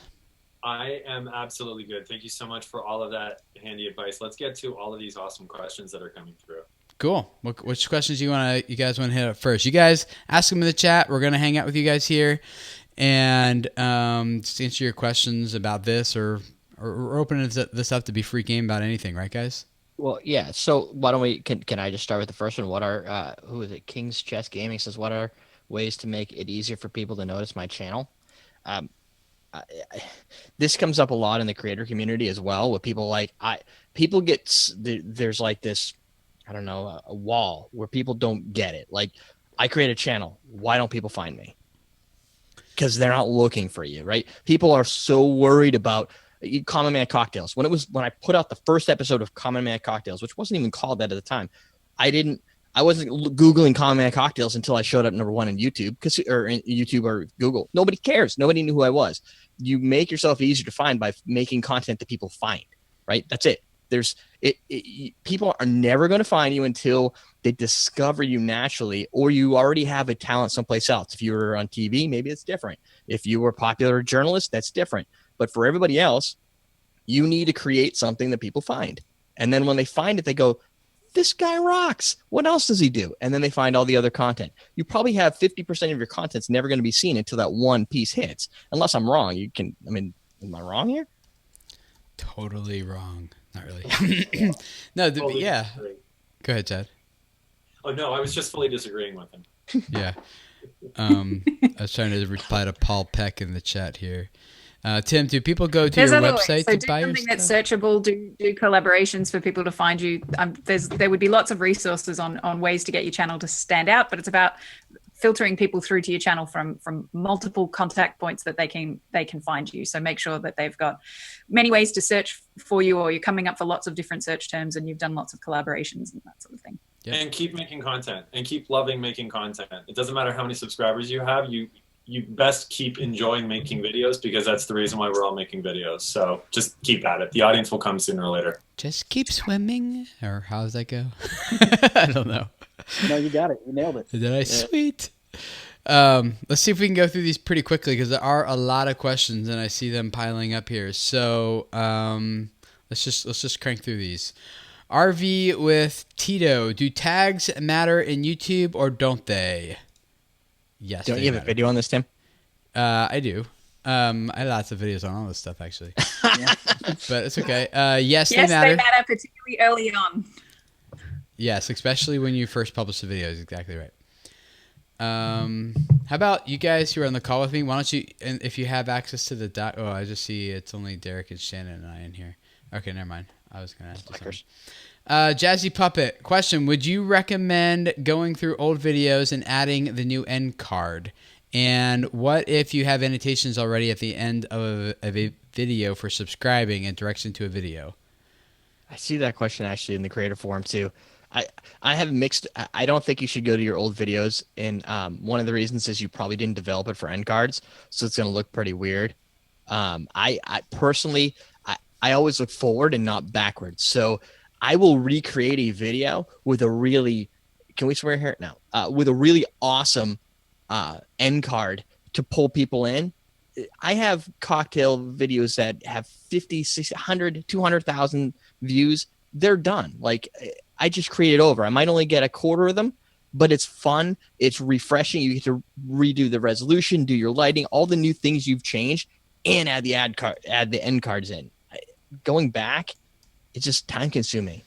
I am absolutely good. Thank you so much for all of that handy advice. Let's get to all of these awesome questions that are coming through. Cool. Which questions you guys want to hit up first? You guys ask them in the chat. We're going to hang out with you guys here and just answer your questions about this, or open this up to be free game about anything, right, guys? Well, yeah. So why don't we? Can I just start with the first one? What are who is it? King's Chess Gaming says, what are ways to make it easier for people to notice my channel? This comes up a lot in the creator community as well, with people like there's like this, I don't know, a wall where people don't get it. Like, I create a channel. Why don't people find me? because they're not looking for you, right? People are so worried about Common Man Cocktails. When I put out the first episode of Common Man Cocktails, which wasn't even called that at the time, I wasn't Googling Common Man Cocktails until I showed up number one in YouTube, or in YouTube or Google. Nobody cares. Nobody knew who I was. You make yourself easier to find by making content that people find, right? That's it. People are never going to find you until they discover you naturally, or you already have a talent someplace else. If you were on TV, maybe it's different. If you were a popular journalist, that's different. But for everybody else, you need to create something that people find. And then when they find it, they go, this guy rocks. What else does he do? And then they find all the other content. You probably have 50% of your content's never going to be seen until that one piece hits. Unless I'm wrong. Am I wrong here? Totally wrong. Not really. No, yeah. Go ahead, Chad. Oh, no, I was just fully disagreeing with him. Yeah. I was trying to reply to Paul Peck in the chat here. Tim, do people go to your website to buy your stuff? Do something that's searchable, do collaborations for people to find you. There would be lots of resources on ways to get your channel to stand out, but it's about filtering people through to your channel from multiple contact points that they can find you. So make sure that they've got many ways to search for you, or you're coming up for lots of different search terms and you've done lots of collaborations and that sort of thing. Yep. And keep making content and keep loving making content. It doesn't matter how many subscribers you have. You best keep enjoying making videos, because that's the reason why we're all making videos. So just keep at it. The audience will come sooner or later. Just keep swimming, or how does that go? I don't know. No, you got it. You nailed it. Did I? Yeah. Sweet. Let's see if we can go through these pretty quickly, because there are a lot of questions and I see them piling up here. So let's just crank through these. RV with Tito. Do tags matter in YouTube or don't they? Yes. Don't you have a video on this, Tim? I do. I have lots of videos on all this stuff, actually. But it's okay. Yes, they matter. Yes, they matter, particularly early on. Yes, especially when you first publish the videos. Exactly right. How about you guys who are on the call with me? Why don't you, and if you have access to the doc, I just see it's only Derek and Shannon and I in here. Okay, never mind. I was going to ask you something. Jazzy Puppet, question. Would you recommend going through old videos and adding the new end card? And what if you have annotations already at the end of a video for subscribing and direction to a video? I see that question actually in the creator forum too. I have mixed. I don't think you should go to your old videos, and one of the reasons is you probably didn't develop it for end cards, so it's going to look pretty weird. I personally, I always look forward and not backwards. So I will recreate a video with a really, can we swear here? No. With a really awesome end card to pull people in. I have cocktail videos that have 50, 60, 100, 200,000 views. They're done. Like, I just create it over. I might only get a quarter of them, but it's fun. It's refreshing. You get to redo the resolution, do your lighting, all the new things you've changed, and add the end cards in. Going back, it's just time consuming.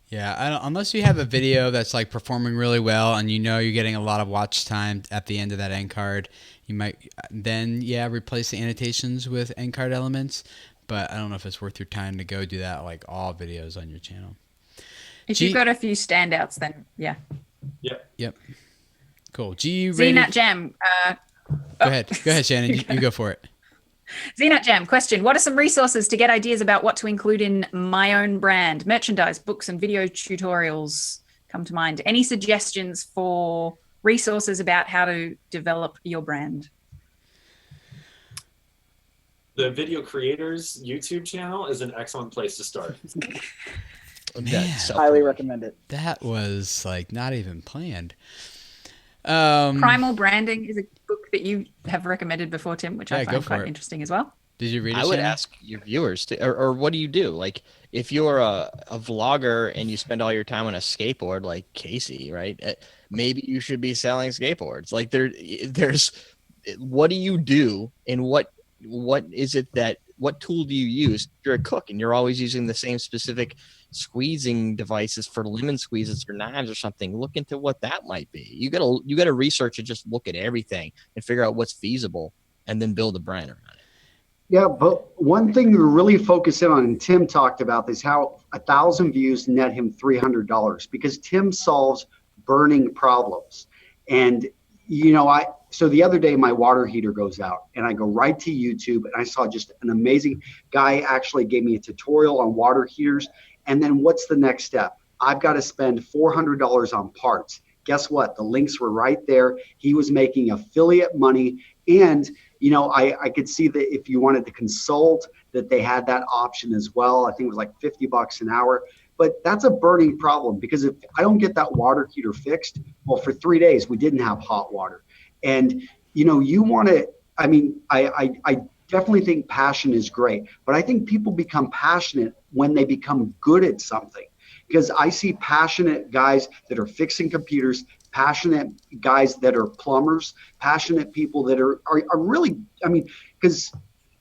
Yeah, unless you have a video that's like performing really well and you know you're getting a lot of watch time at the end of that end card, you might then replace the annotations with end card elements. But I don't know if it's worth your time to go do that like all videos on your channel. If you've got a few standouts, then yeah. Yep. Cool. G Zenat Jam. Go ahead, Shannon. You go for it. Zenat Jam question. What are some resources to get ideas about what to include in my own brand? Merchandise, books, and video tutorials come to mind. Any suggestions for resources about how to develop your brand? The Video Creators YouTube channel is an excellent place to start. Man, highly recommend it. That was like not even planned. Primal Branding is a book that you have recommended before, Tim, which I find quite interesting as well. Did you read it? I would ask your viewers or what do you do? Like, if you're a vlogger and you spend all your time on a skateboard, like Casey, right? Maybe you should be selling skateboards. Like, there's what do you do, and what is it that, what tool do you use? If you're a cook and you're always using the same specific squeezing devices for lemon squeezes or knives or something, look into what that might be. You gotta research and just look at everything and figure out what's feasible and then build a brand around it. Yeah, but one thing we really focus in on, and Tim talked about this, how 1,000 views net him $300, because Tim solves burning problems. And So the other day, my water heater goes out, and I go right to YouTube, and I saw just an amazing guy actually gave me a tutorial on water heaters. And then what's the next step? I've got to spend $400 on parts. Guess what? The links were right there. He was making affiliate money. And, you know, I could see that if you wanted to consult, that they had that option as well. I think it was like $50 an hour. But that's a burning problem, because if I don't get that water heater fixed, well, for 3 days, we didn't have hot water. And, you know, you want to, I mean, I definitely think passion is great, but I think people become passionate when they become good at something. Because I see passionate guys that are fixing computers, passionate guys that are plumbers, passionate people that are really, I mean, because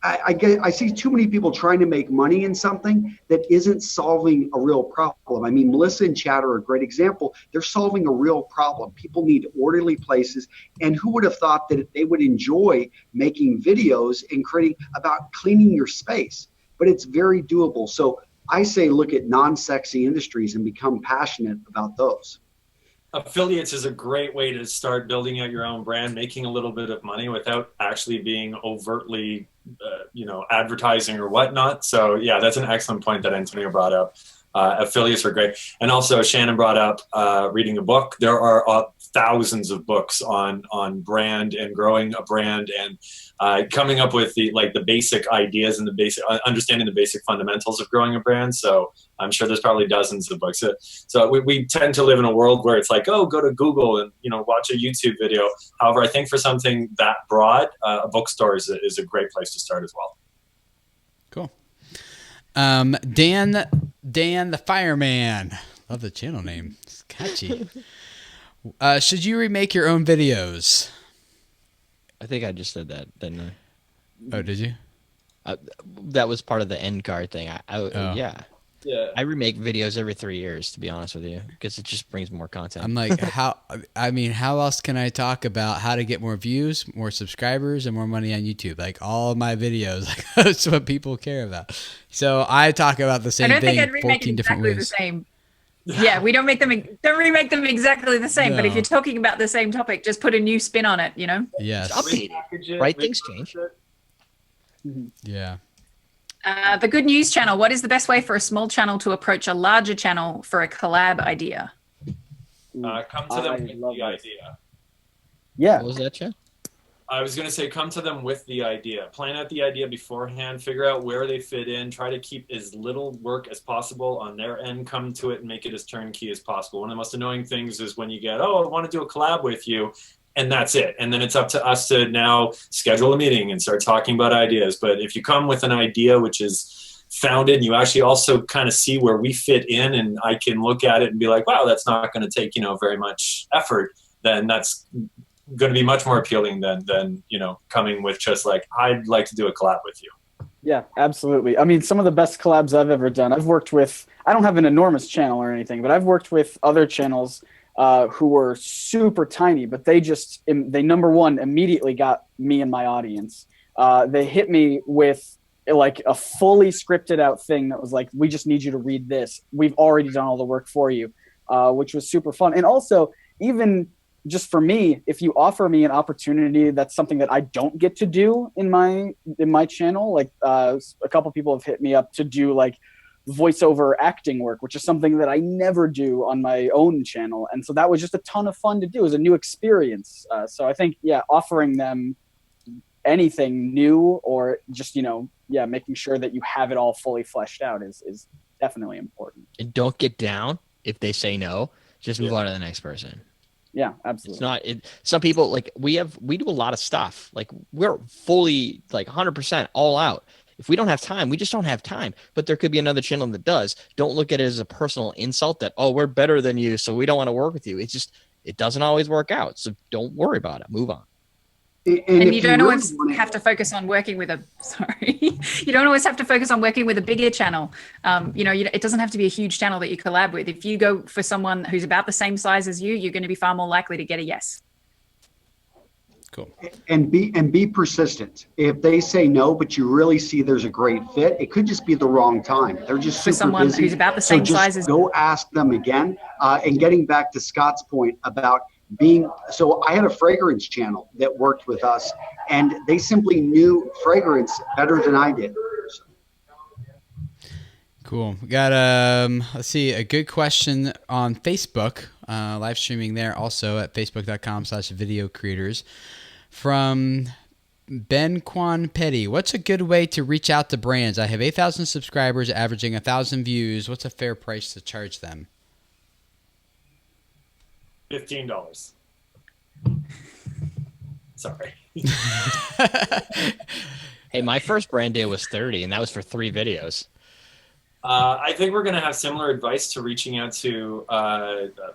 I see too many people trying to make money in something that isn't solving a real problem. I mean, Melissa and Chad are a great example. They're solving a real problem. People need orderly places. And who would have thought that they would enjoy making videos and creating about cleaning your space? But it's very doable. So I say look at non-sexy industries and become passionate about those. Affiliates is a great way to start building out your own brand, making a little bit of money without actually being overtly, you know, advertising or whatnot. So yeah, that's an excellent point that Antonio brought up. Affiliates are great. And also Shannon brought up reading a book. There are thousands of books on brand and growing a brand and coming up with the basic ideas and the basic understanding the basic fundamentals of growing a brand. So I'm sure there's probably dozens of books. So we tend to live in a world where it's like, oh, go to Google and, you know, watch a YouTube video. However, I think for something that broad, a bookstore is a great place to start as well. Cool. Dan the Fireman. Love the channel name. It's catchy. Should you remake your own videos? I think I just said that, didn't I? Oh, did you? That was part of the end card thing. Yeah. Yeah. I remake videos every 3 years, to be honest with you, because it just brings more content. I'm like, how else can I talk about how to get more views, more subscribers, and more money on YouTube? Like all of my videos, like, that's what people care about. So I talk about the same thing. I don't think I'd remake 14 different exactly ways. the same. Yeah, we don't remake them exactly the same. No. But if you're talking about the same topic, just put a new spin on it. You know. Yes. Update it, right? Things change. Yeah. The Good News channel. What is the best way for a small channel to approach a larger channel for a collab idea? Come to them with the idea. Yeah. What was that, Chad? I was going to say, come to them with the idea. Plan out the idea beforehand. Figure out where they fit in. Try to keep as little work as possible on their end. Come to it and make it as turnkey as possible. One of the most annoying things is when you get, oh, I want to do a collab with you, and that's it. And then it's up to us to now schedule a meeting and start talking about ideas. But if you come with an idea which is founded, and you actually also kind of see where we fit in, and I can look at it and be like, wow, that's not going to take, you know, very much effort, then that's going to be much more appealing than, you know, coming with just like, I'd like to do a collab with you. Yeah, absolutely. I mean, some of the best collabs I've ever done, I've worked with, I don't have an enormous channel or anything, but I've worked with other channels who were super tiny, but they number one, immediately got me and my audience. They hit me with like a fully scripted out thing that was like, we just need you to read this. We've already done all the work for you, which was super fun. And also, even just for me, if you offer me an opportunity, that's something that I don't get to do in my channel. Like a couple people have hit me up to do like voiceover acting work, which is something that I never do on my own channel. And so that was just a ton of fun to do. It was a new experience. So I think, yeah, offering them anything new or just, you know, yeah, making sure that you have it all fully fleshed out is definitely important. And don't get down if they say no. Just move on to the next person. Yeah, absolutely. It's not some people like we do a lot of stuff. Like we're fully like 100% all out. If we don't have time, we just don't have time. But there could be another channel that does. Don't look at it as a personal insult that, oh, we're better than you, so we don't want to work with you. It's just, it doesn't always work out. So don't worry about it. Move on. And you don't always have to focus on working with you don't always have to focus on working with a bigger channel. You know, it doesn't have to be a huge channel that you collab with. If you go for someone who's about the same size as you, you're going to be far more likely to get a yes. Cool. And be persistent. If they say no, but you really see there's a great fit, it could just be the wrong time. They're just for super someone busy. who's about the same size as go ask them again. And getting back to Scott's point about So I had a fragrance channel that worked with us, and they simply knew fragrance better than I did. Cool. We got let's see, a good question on Facebook, live streaming there also at facebook.com/video creators from Ben Quan Petty. What's a good way to reach out to brands? I have 8,000 subscribers averaging 1,000 views. What's a fair price to charge them? $15. Sorry. Hey, my first brand deal was 30, and that was for 3 videos. I think we're going to have similar advice to reaching out to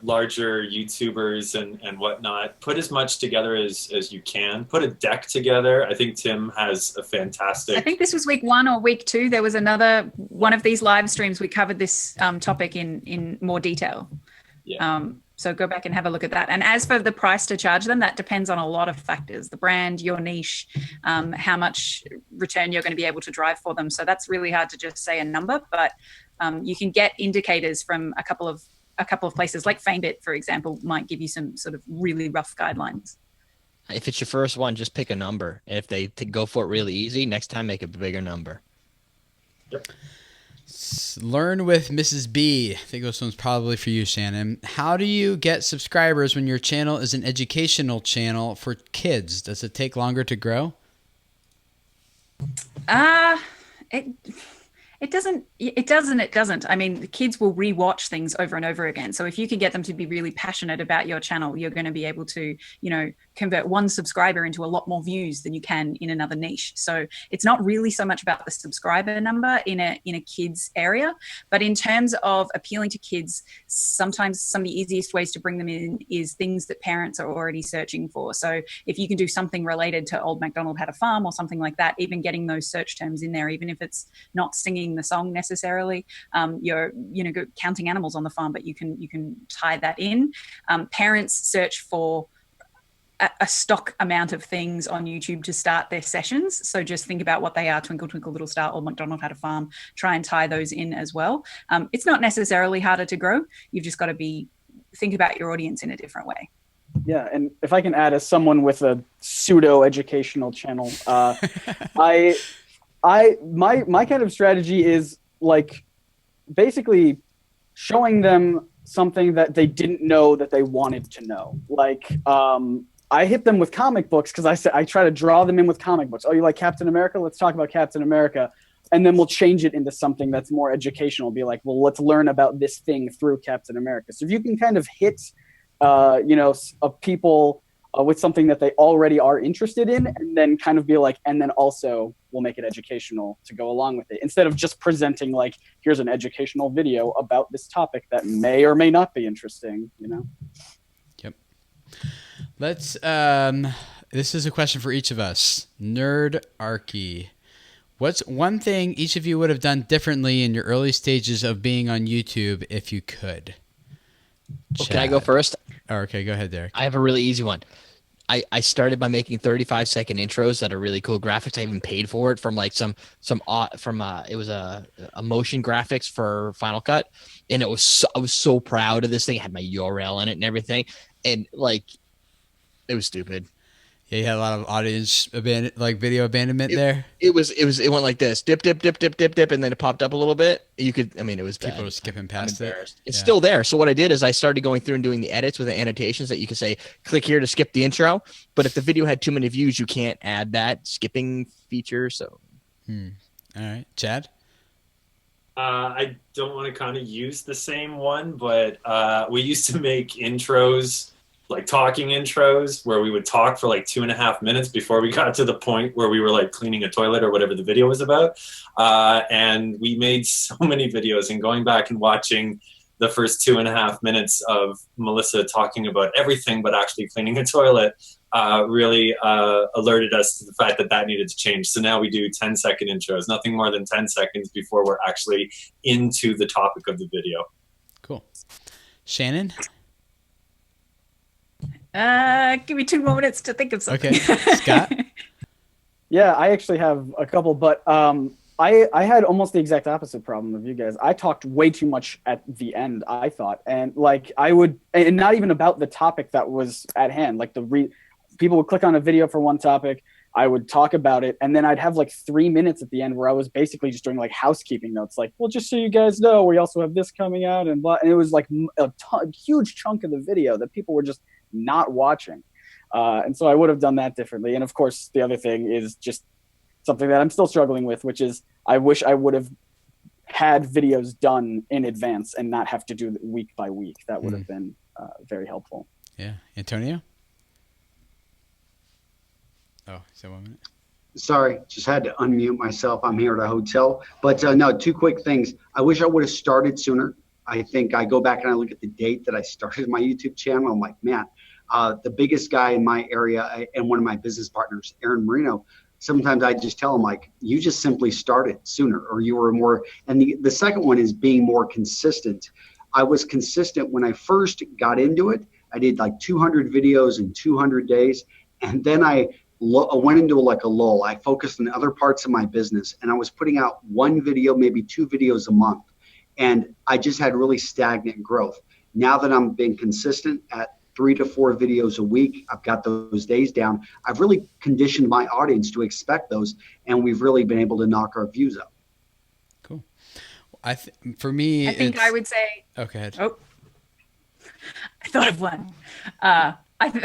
larger YouTubers and whatnot. Put as much together as you can. Put a deck together. I think Tim has a fantastic... I think this was week 1 or week 2. There was another one of these live streams. We covered this topic in more detail. Yeah. So go back and have a look at that. And as for the price to charge them, that depends on a lot of factors: the brand, your niche, how much return you're going to be able to drive for them. So that's really hard to just say a number, but you can get indicators from a couple of places, like FameBit, for example, might give you some sort of really rough guidelines. If it's your first one, just pick a number. And if they go for it really easy, next time make a bigger number. Yep. Learn with Mrs. B. I think this one's probably for you, Shannon. How do you get subscribers when your channel is an educational channel for kids? Does it take longer to grow? It doesn't. I mean, the kids will rewatch things over and over again. So if you can get them to be really passionate about your channel, you're going to be able to, convert one subscriber into a lot more views than you can in another niche. So it's not really so much about the subscriber number in a kids area, but in terms of appealing to kids, sometimes some of the easiest ways to bring them in is things that parents are already searching for. So if you can do something related to Old MacDonald Had a Farm or something like that, even getting those search terms in there, even if it's not singing the song necessarily, you're counting animals on the farm, but you can tie that in. Parents search for a stock amount of things on YouTube to start their sessions. So just think about what they are: Twinkle, Twinkle, Little Star, Old MacDonald Had a Farm. Try and tie those in as well. It's not necessarily harder to grow. You've just got to think about your audience in a different way. Yeah, and if I can add, as someone with a pseudo-educational channel, my kind of strategy is like basically showing them something that they didn't know that they wanted to know. Like, I hit them with comic books because I try to draw them in with comic books. Oh, you like Captain America? Let's talk about Captain America. And then we'll change it into something that's more educational. Be like, well, let's learn about this thing through Captain America. So if you can kind of hit, people with something that they already are interested in, and then kind of be like, and then also we'll make it educational to go along with it, instead of just presenting like, here's an educational video about this topic that may or may not be interesting, Yep. Let's, this is a question for each of us. Nerdarchy. What's one thing each of you would have done differently in your early stages of being on YouTube if you could? Well, can I go first? Oh, okay, go ahead, Derek. I have a really easy one. I started by making 35-second intros that are really cool graphics. I even paid for it from like it was a motion graphics for Final Cut, and I was so proud of this thing. It had my URL in it and everything, and like it was stupid. Yeah, you had a lot of audience video abandonment there. It went like this: dip, dip, dip, dip, dip, dip, and then it popped up a little bit. It was bad. People were skipping past it. It's still there. So what I did is I started going through and doing the edits with the annotations that you could say, click here to skip the intro. But if the video had too many views, you can't add that skipping feature. So, All right, Chad. I don't want to kind of use the same one, but we used to make intros, like talking intros, where we would talk for like 2.5 minutes before we got to the point where we were like cleaning a toilet or whatever the video was about. And we made so many videos, and going back and watching the first 2.5 minutes of Melissa talking about everything but actually cleaning a toilet really alerted us to the fact that needed to change. So now we do 10-second intros, nothing more than 10 seconds before we're actually into the topic of the video. Cool. Shannon? Give me 2 more minutes to think of something. Okay. Scott? Yeah, I actually have a couple, but I had almost the exact opposite problem of you guys. I talked way too much at the end, I thought. And like and not even about the topic that was at hand. Like people would click on a video for one topic, I would talk about it, and then I'd have like 3 minutes at the end where I was basically just doing like housekeeping notes, like, well, just so you guys know, we also have this coming out, and blah. And it was like a huge chunk of the video that people were just not watching. And so I would have done that differently. And of course, the other thing is just something that I'm still struggling with, which is I wish I would have had videos done in advance and not have to do it week by week. That would have been very helpful. Yeah. Antonio? Oh, is that 1 minute? Sorry, just had to unmute myself. I'm here at a hotel. But no, two quick things. I wish I would have started sooner. I think I go back and I look at the date that I started my YouTube channel. I'm like, man, the biggest guy in my area and one of my business partners, Aaron Marino, sometimes I just tell him, like, you just simply started sooner, or you were more. And the second one is being more consistent. I was consistent when I first got into it. I did like 200 videos in 200 days. And then I went into like a lull. I focused on other parts of my business, and I was putting out one video, maybe 2 videos a month. And I just had really stagnant growth. Now that I'm being consistent at 3 to 4 videos a week, I've got those days down. I've really conditioned my audience to expect those, and we've really been able to knock our views up. Cool. For me, I think I would say. Okay. Oh, I thought of one.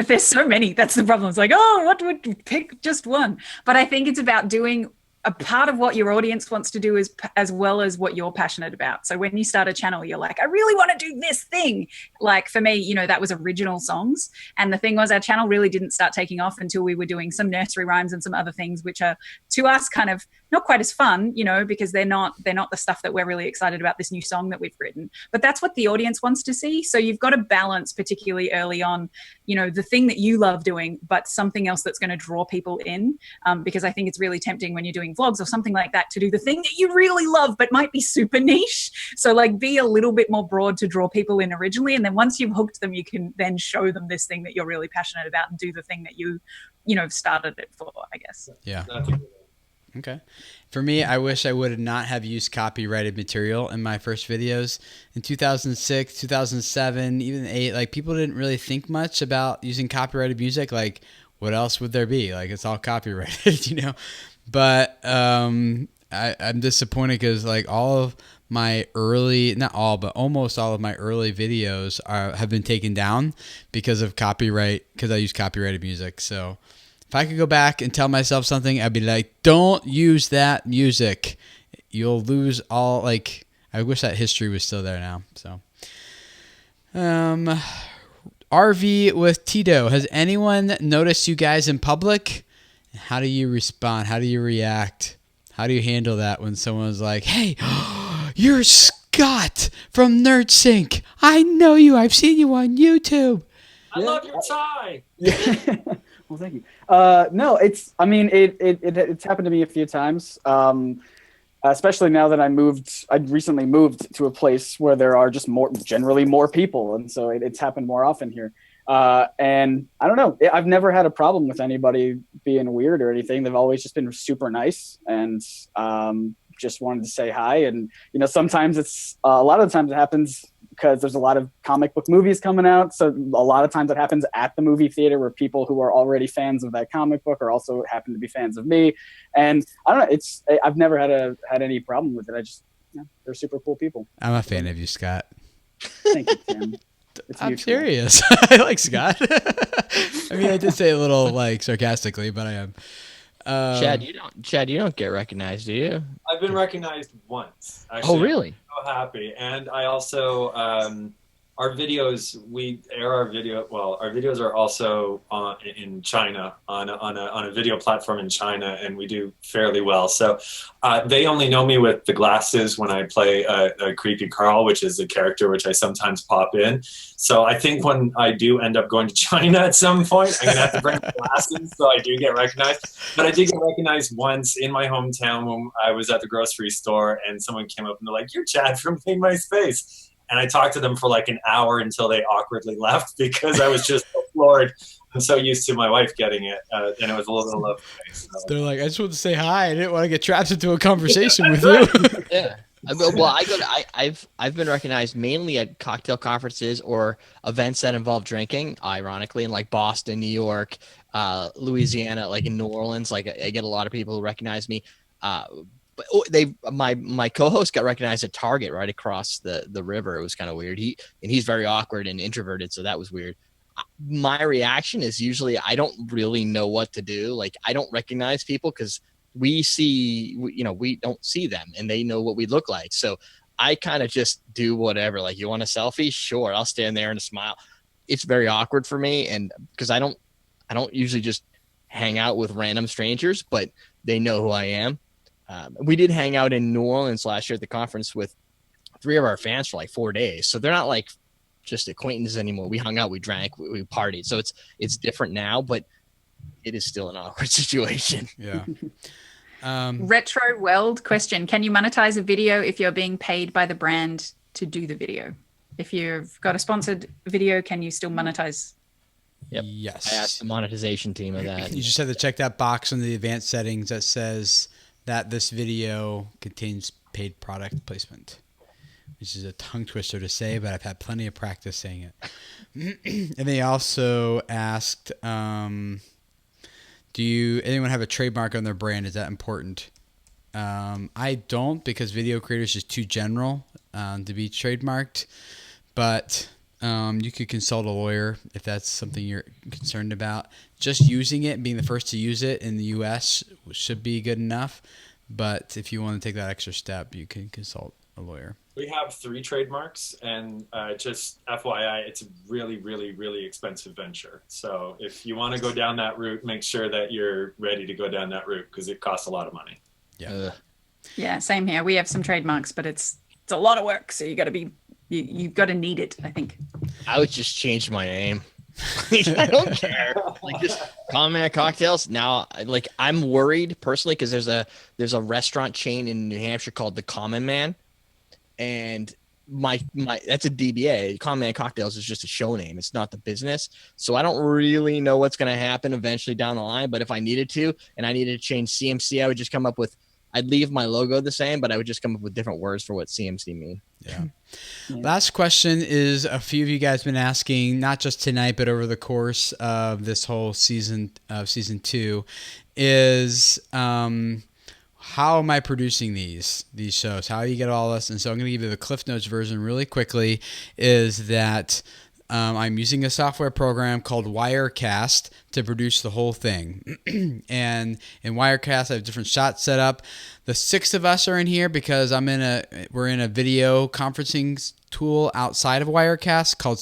There's so many. That's the problem. It's like, oh, what would pick just one? But I think it's about doing a part of what your audience wants to do as well as what you're passionate about. So when you start a channel, you're like, I really want to do this thing. Like for me, that was original songs. And the thing was, our channel really didn't start taking off until we were doing some nursery rhymes and some other things, which are to us kind of not quite as fun, because they're not the stuff that we're really excited about, this new song that we've written. But that's what the audience wants to see. So you've got to balance, particularly early on, the thing that you love doing, but something else that's going to draw people in. Because I think it's really tempting when you're doing vlogs or something like that to do the thing that you really love but might be super niche. So like be a little bit more broad to draw people in originally, and then once you've hooked them, you can then show them this thing that you're really passionate about and do the thing that you started it for, I guess. Yeah. Okay. For me, I wish I would not have used copyrighted material in my first videos. In 2006, 2007, even 2008, like people didn't really think much about using copyrighted music. Like what else would there be? Like it's all copyrighted, But I'm disappointed because like all of my early, not all, but almost all of my early videos have been taken down because of copyright, because I use copyrighted music. So if I could go back and tell myself something, I'd be like, don't use that music. You'll lose all, like, I wish that history was still there now. So, RV with Tito. Has anyone noticed you guys in public? How do you respond? How do you react? How do you handle that when someone's like, hey, you're Scott from NerdSync. I know you. I've seen you on YouTube. I love your tie. Well, thank you. No, it's happened to me a few times. Especially now that I recently moved to a place where there are just generally more people. And so it's happened more often here. And I don't know, I've never had a problem with anybody being weird or anything. They've always just been super nice and, just wanted to say hi. And, sometimes a lot of the times it happens because there's a lot of comic book movies coming out. So a lot of times it happens at the movie theater where people who are already fans of that comic book are also happen to be fans of me. And I don't know, I've never had any problem with it. They're super cool people. I'm a fan of you, Scott. Thank you, Tim. I'm serious. I like Scott. I mean, I did say a little like sarcastically, but I am. Chad, you don't get recognized, do you? I've been recognized once. Actually. Oh, really? I'm so happy. And I also, our videos, we air our video. Well, our videos are also in China on a video platform in China, and we do fairly well. So they only know me with the glasses when I play a creepy Carl, which is a character which I sometimes pop in. So I think when I do end up going to China at some point, I'm gonna have to bring glasses so I do get recognized. But I did get recognized once in my hometown when I was at the grocery store, and someone came up and they're like, "You're Chad from Clean My Space." And I talked to them for like an hour until they awkwardly left because I was just so floored I'm so used to my wife getting it, and it was a little bit love today. So. They're like, I just wanted to say hi. I didn't want to get trapped into a conversation with you. Yeah. Well, I've been recognized mainly at cocktail conferences or events that involve drinking, ironically, in like Boston, New York, Louisiana, like in New Orleans. Like I get a lot of people who recognize me. But my co-host got recognized at Target right across the river. It was kind of weird. He's very awkward and introverted, so that was weird. My reaction is usually I don't really know what to do. Like I don't recognize people because we don't see them and they know what we look like. So I kind of just do whatever. Like, you want a selfie? Sure. I'll stand there and smile. It's very awkward for me. And because I don't usually just hang out with random strangers, but they know who I am. We did hang out in New Orleans last year at the conference with 3 of our fans for like 4 days. So they're not like just acquaintances anymore. We hung out, we drank, we partied. So it's different now, but it is still an awkward situation. Yeah. Retro World question. Can you monetize a video if you're being paid by the brand to do the video? If you've got a sponsored video, can you still monetize? Yep. Yes. I asked the monetization team of that. You just have to check that box in the advanced settings that says that this video contains paid product placement, which is a tongue twister to say, but I've had plenty of practice saying it. And they also asked, do anyone have a trademark on their brand? Is that important? I don't, because video creators is too general to be trademarked, but you could consult a lawyer if that's something you're concerned about. Just using it and being the first to use it in the US should be good enough, but if you want to take that extra step, you can consult a lawyer. We have 3 trademarks, and just FYI, it's a really, really, really expensive venture. So if you want to go down that route, make sure that you're ready to go down that route because it costs a lot of money. Yeah. Yeah, same here. We have some trademarks, but it's a lot of work. So you've got to need it, I think. I would just change my name. I don't care. Like, just Common Man Cocktails. Now, like, I'm worried personally because there's a restaurant chain in New Hampshire called the Common Man. And my that's a DBA. Common Man Cocktails is just a show name. It's not the business. So I don't really know what's going to happen eventually down the line. But if I needed to, and I needed to change CMC, I would just come up with, I'd leave my logo the same, but I would just come up with different words for what CMC mean. Yeah. Last question is, a few of you guys been asking, not just tonight, but over the course of this whole season of season 2, is how am I producing these shows? How do you get all this? And so I'm going to give you the Cliff Notes version really quickly, is that I'm using a software program called Wirecast to produce the whole thing. And in Wirecast, I have different shots set up. The 6 of us are in here because we're in a video conferencing tool outside of Wirecast called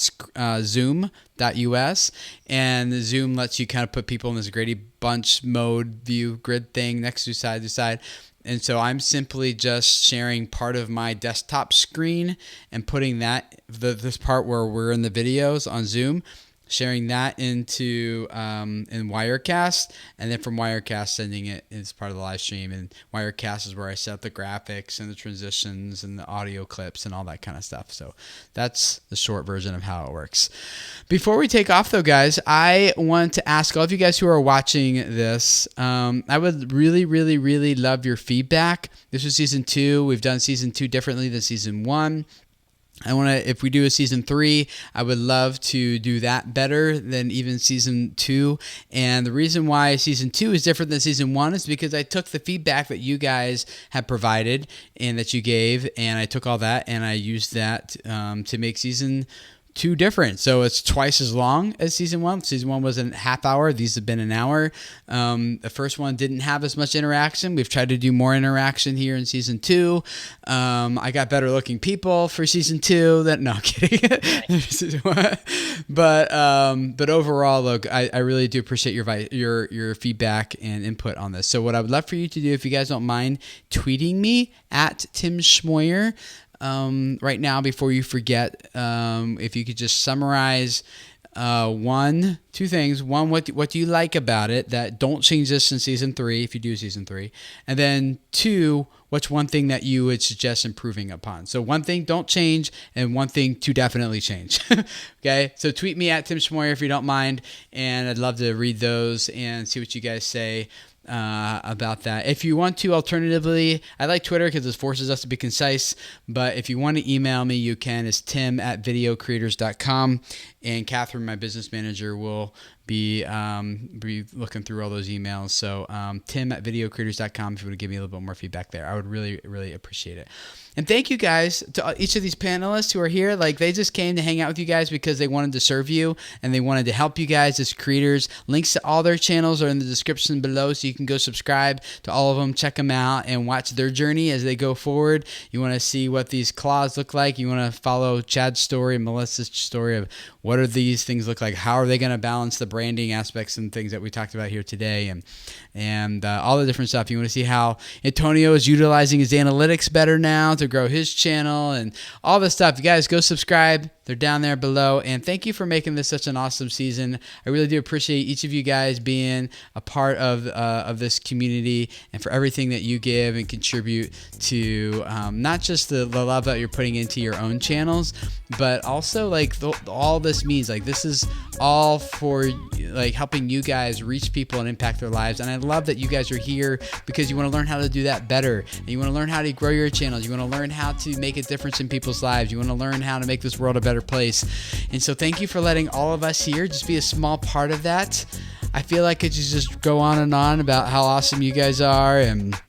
Zoom.us. And Zoom lets you kind of put people in this Grady Bunch mode view grid thing next to side to side. And so I'm simply just sharing part of my desktop screen and putting that, this part where we're in the videos on Zoom, sharing that into in Wirecast, and then from Wirecast sending it as part of the live stream. And Wirecast is where I set up the graphics and the transitions and the audio clips and all that kind of stuff. So that's the short version of how it works. Before we take off though, guys, I want to ask all of you guys who are watching this, I would really, really, really love your feedback. This was season 2. We've done season 2 differently than season 1. If we do a season 3, I would love to do that better than even season 2. And the reason why season 2 is different than season 1 is because I took the feedback that you guys have provided and that you gave, and I took all that and I used that to make season 2 different. So it's twice as long as season 1. Season 1 was a half hour. These have been an hour. The first one didn't have as much interaction. We've tried to do more interaction here in season 2. I got better looking people for season 2. No, I'm kidding. But overall, look, I really do appreciate your feedback and input on this. So what I would love for you to do, if you guys don't mind, tweeting me at Tim Schmoyer. Right now, before you forget, if you could just summarize 2 things. One, what do you like about it? That don't change this in season 3 if you do season 3. And then 2, what's one thing that you would suggest improving upon? So one thing don't change, and one thing to definitely change. Okay, so tweet me at Tim Schmoyer if you don't mind, and I'd love to read those and see what you guys say about that. If you want to, alternatively, I like Twitter because it forces us to be concise, but if you want to email me, you can. It's tim@videocreators.com, and Catherine, my business manager, will be looking through all those emails. So tim@videocreators.com if you would give me a little bit more feedback there. I would really, really appreciate it. And thank you guys to each of these panelists who are here. Like, they just came to hang out with you guys because they wanted to serve you and they wanted to help you guys as creators. Links to all their channels are in the description below, so you can go subscribe to all of them, check them out, and watch their journey as they go forward. You want to see what these claws look like. You want to follow Chad's story and Melissa's story of what are these things look like? How are they going to balance the branding aspects and things that we talked about here today, and all the different stuff. You want to see how Antonio is utilizing his analytics better now to grow his channel and all this stuff. You guys go subscribe. They're down there below. And thank you for making this such an awesome season. I really do appreciate each of you guys being a part of this community, and for everything that you give and contribute to not just the love that you're putting into your own channels, but also like all this means. Like, this is all for like helping you guys reach people and impact their lives. And I love that you guys are here because you want to learn how to do that better. And you want to learn how to grow your channels. You want to learn how to make a difference in people's lives. You want to learn how to make this world a better place. And so thank you for letting all of us here just be a small part of that. I feel like I could just go on and on about how awesome you guys are and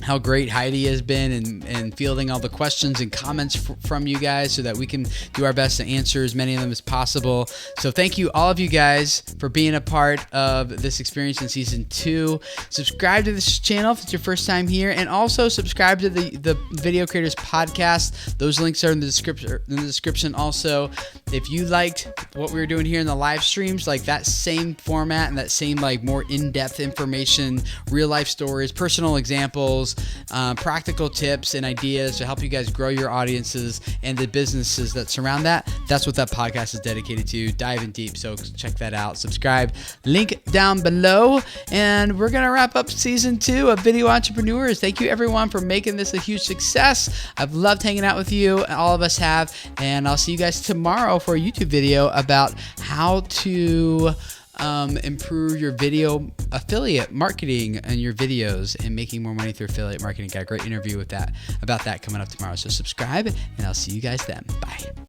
how great Heidi has been and fielding all the questions and comments from you guys so that we can do our best to answer as many of them as possible. So thank you, all of you guys, for being a part of this experience in season 2. Subscribe to this channel if it's your first time here, and also subscribe to the Video Creators podcast. Those links are in the description. Also, if you liked what we were doing here in the live streams, like that same format and that same like more in-depth information, real life stories, personal examples, practical tips and ideas to help you guys grow your audiences and the businesses that surround that. That's what that podcast is dedicated to, diving deep. So check that out. Subscribe. Link down below. And we're going to wrap up season 2 of Video Entrepreneurs. Thank you, everyone, for making this a huge success. I've loved hanging out with you. All of us have. And I'll see you guys tomorrow for a YouTube video about how to improve your video affiliate marketing and your videos and making more money through affiliate marketing. Got a great interview about that coming up tomorrow. So subscribe, and I'll see you guys then. Bye.